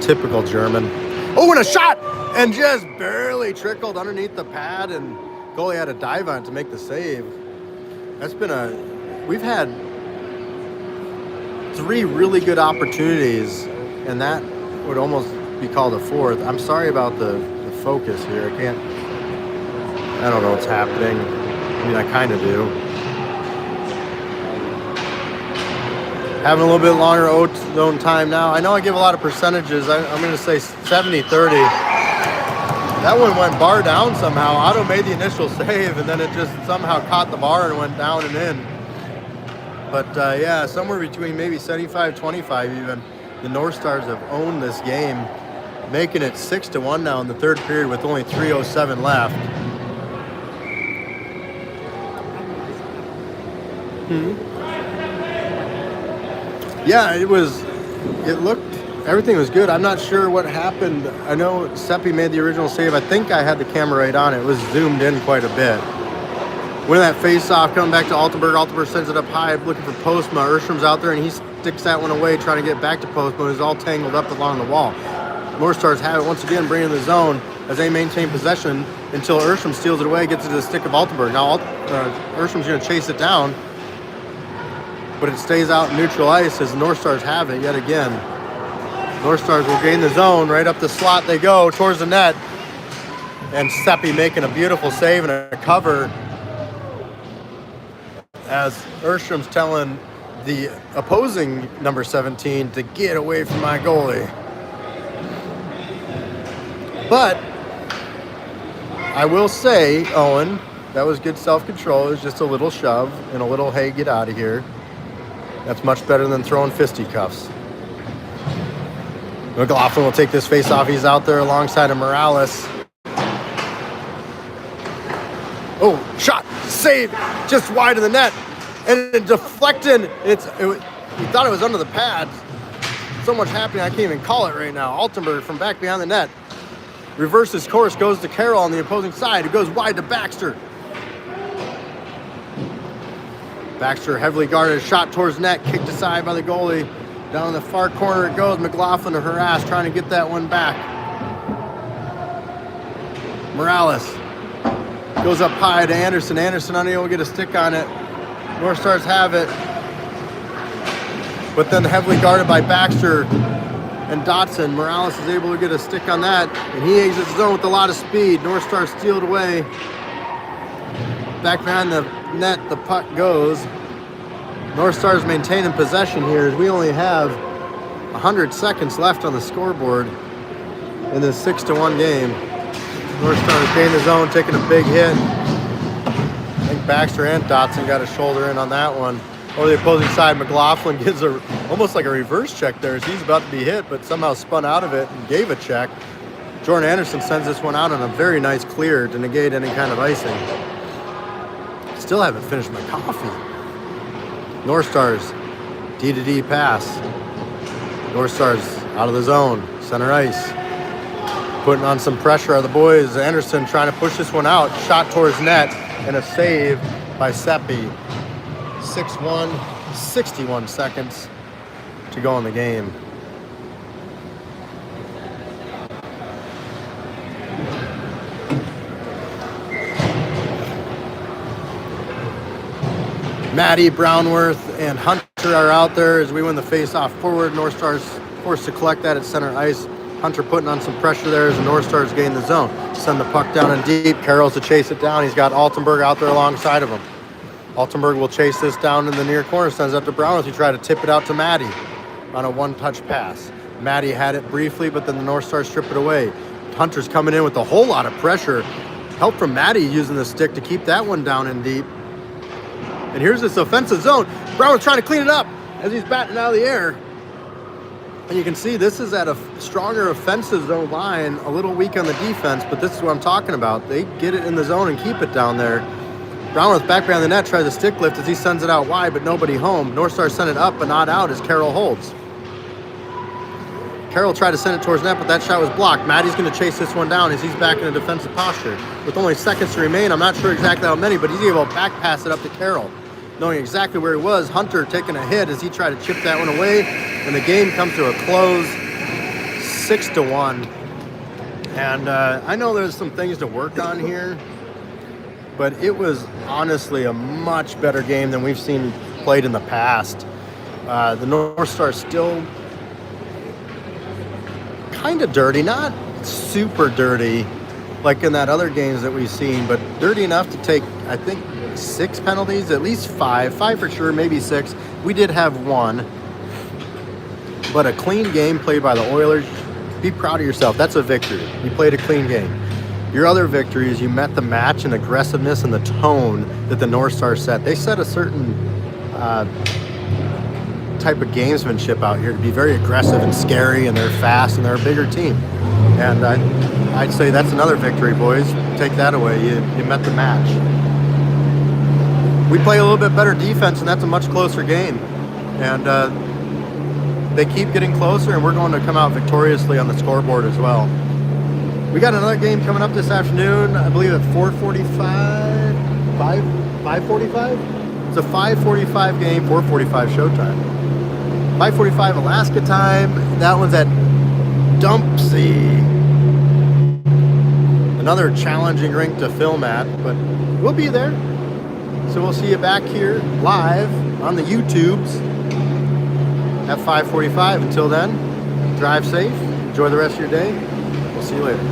Typical German. Oh, and a shot! And just barely trickled underneath the pad, and goalie had to dive on it to make the save. That's been we've had 3 really good opportunities, and that would almost be called a 4th. I'm sorry about the focus here. I don't know what's happening. I mean, I kind of do. Having a little bit longer zone time now. I know I give a lot of percentages. I'm going to say 70-30. That one went bar down somehow. Otto made the initial save, and then it just somehow caught the bar and went down and in. But, yeah, somewhere between maybe 75-25 even. The North Stars have owned this game, making it 6-1 now in the third period with only 3:07 left. Yeah, everything was good. I'm not sure what happened. I know Seppi made the original save. I think I had the camera right on it. It was zoomed in quite a bit. Winning that face-off, coming back to Altenberg. Altenberg sends it up high, looking for Postma. Erstrom's out there, and he sticks that one away, trying to get back to Postma, who's all tangled up along the wall. North Stars have it once again, bringing the zone as they maintain possession until Erstrom steals it away, gets it to the stick of Altenberg. Now Erstrom's going to chase it down, but it stays out in neutral ice as the North Stars have it yet again. North Stars will gain the zone. Right up the slot they go towards the net. And Seppi making a beautiful save and a cover as Erstrom's telling the opposing number 17 to get away from my goalie. But I will say, Owen, that was good self-control. It was just a little shove and a little, hey, get out of here. That's much better than throwing fisticuffs. McLaughlin will take this face off. He's out there alongside of Morales. Oh, shot, save, just wide of the net. And it deflecting. We thought it was under the pads. So much happening, I can't even call it right now. Altenberg from back behind the net. Reverses course, goes to Carroll on the opposing side. It goes wide to Baxter. Baxter heavily guarded, shot towards net, kicked aside by the goalie. Down in the far corner it goes. McLaughlin to harass, trying to get that one back. Morales goes up high to Anderson. Anderson unable to get a stick on it. North Stars have it. But then heavily guarded by Baxter and Dotson. Morales is able to get a stick on that. And he exits the zone with a lot of speed. North Stars steal it away. Back behind the net, the puck goes. North Stars maintaining possession here as we only have 100 seconds left on the scoreboard in this 6-1 game. North Stars gain the zone, taking a big hit. I think Baxter and Dotson got a shoulder in on that one. Over the opposing side, McLaughlin gives almost like a reverse check there as he's about to be hit, but somehow spun out of it and gave a check. Jordan Anderson sends this one out on a very nice clear to negate any kind of icing. Still haven't finished my coffee. North Stars, D-to-D pass. North Stars out of the zone, center ice. Putting on some pressure are the boys. Anderson trying to push this one out. Shot towards net and a save by Seppi. 6-1, 61 seconds to go in the game. Maddie, Brownworth, and Hunter are out there as we win the face-off forward. North Stars forced to collect that at center ice. Hunter putting on some pressure there as the North Stars gain the zone. Send the puck down and deep. Carroll's to chase it down. He's got Altenberg out there alongside of him. Altenberg will chase this down in the near corner. Sends it up to Brownworth. He tried to tip it out to Maddie on a one-touch pass. Maddie had it briefly, but then the North Stars strip it away. Hunter's coming in with a whole lot of pressure. Help from Maddie using the stick to keep that one down and deep. And here's this offensive zone. Brownworth trying to clean it up as he's batting out of the air. And you can see this is at a stronger offensive zone line, a little weak on the defense, but this is what I'm talking about. They get it in the zone and keep it down there. Brownworth back behind the net tries a stick lift as he sends it out wide, but nobody home. North Stars send it up, but not out as Carroll holds. Carroll tried to send it towards net, but that shot was blocked. Maddie's going to chase this one down as he's back in a defensive posture. With only seconds to remain, I'm not sure exactly how many, but he's able to back pass it up to Carroll. Knowing exactly where he was, Hunter taking a hit as he tried to chip that one away, and the game comes to a close, 6-1. And I know there's some things to work on here, but it was honestly a much better game than we've seen played in the past. The North Stars still kind of dirty, not super dirty like in that other games that we've seen, but dirty enough to take, I think, 6 penalties, at least 5 for sure, maybe 6. We did have 1, but a clean game played by the Oilers. Be proud of yourself. That's a victory. You played a clean game. Your other victory is you met the match and aggressiveness and the tone that the North Stars set. They set a certain type of gamesmanship out here to be very aggressive and scary, and they're fast and they're a bigger team. And I'd say that's another victory, boys. Take that away. You met the match. We play a little bit better defense, and that's a much closer game. And they keep getting closer, and we're going to come out victoriously on the scoreboard as well. We got another game coming up this afternoon, I believe at 4:45, 5:45? It's a 5:45 game, 4:45 showtime. 5:45 Alaska time. That one's at Dumpsy. Another challenging rink to film at, but we'll be there. So we'll see you back here live on the YouTubes at 5:45. Until then, drive safe, enjoy the rest of your day. We'll see you later.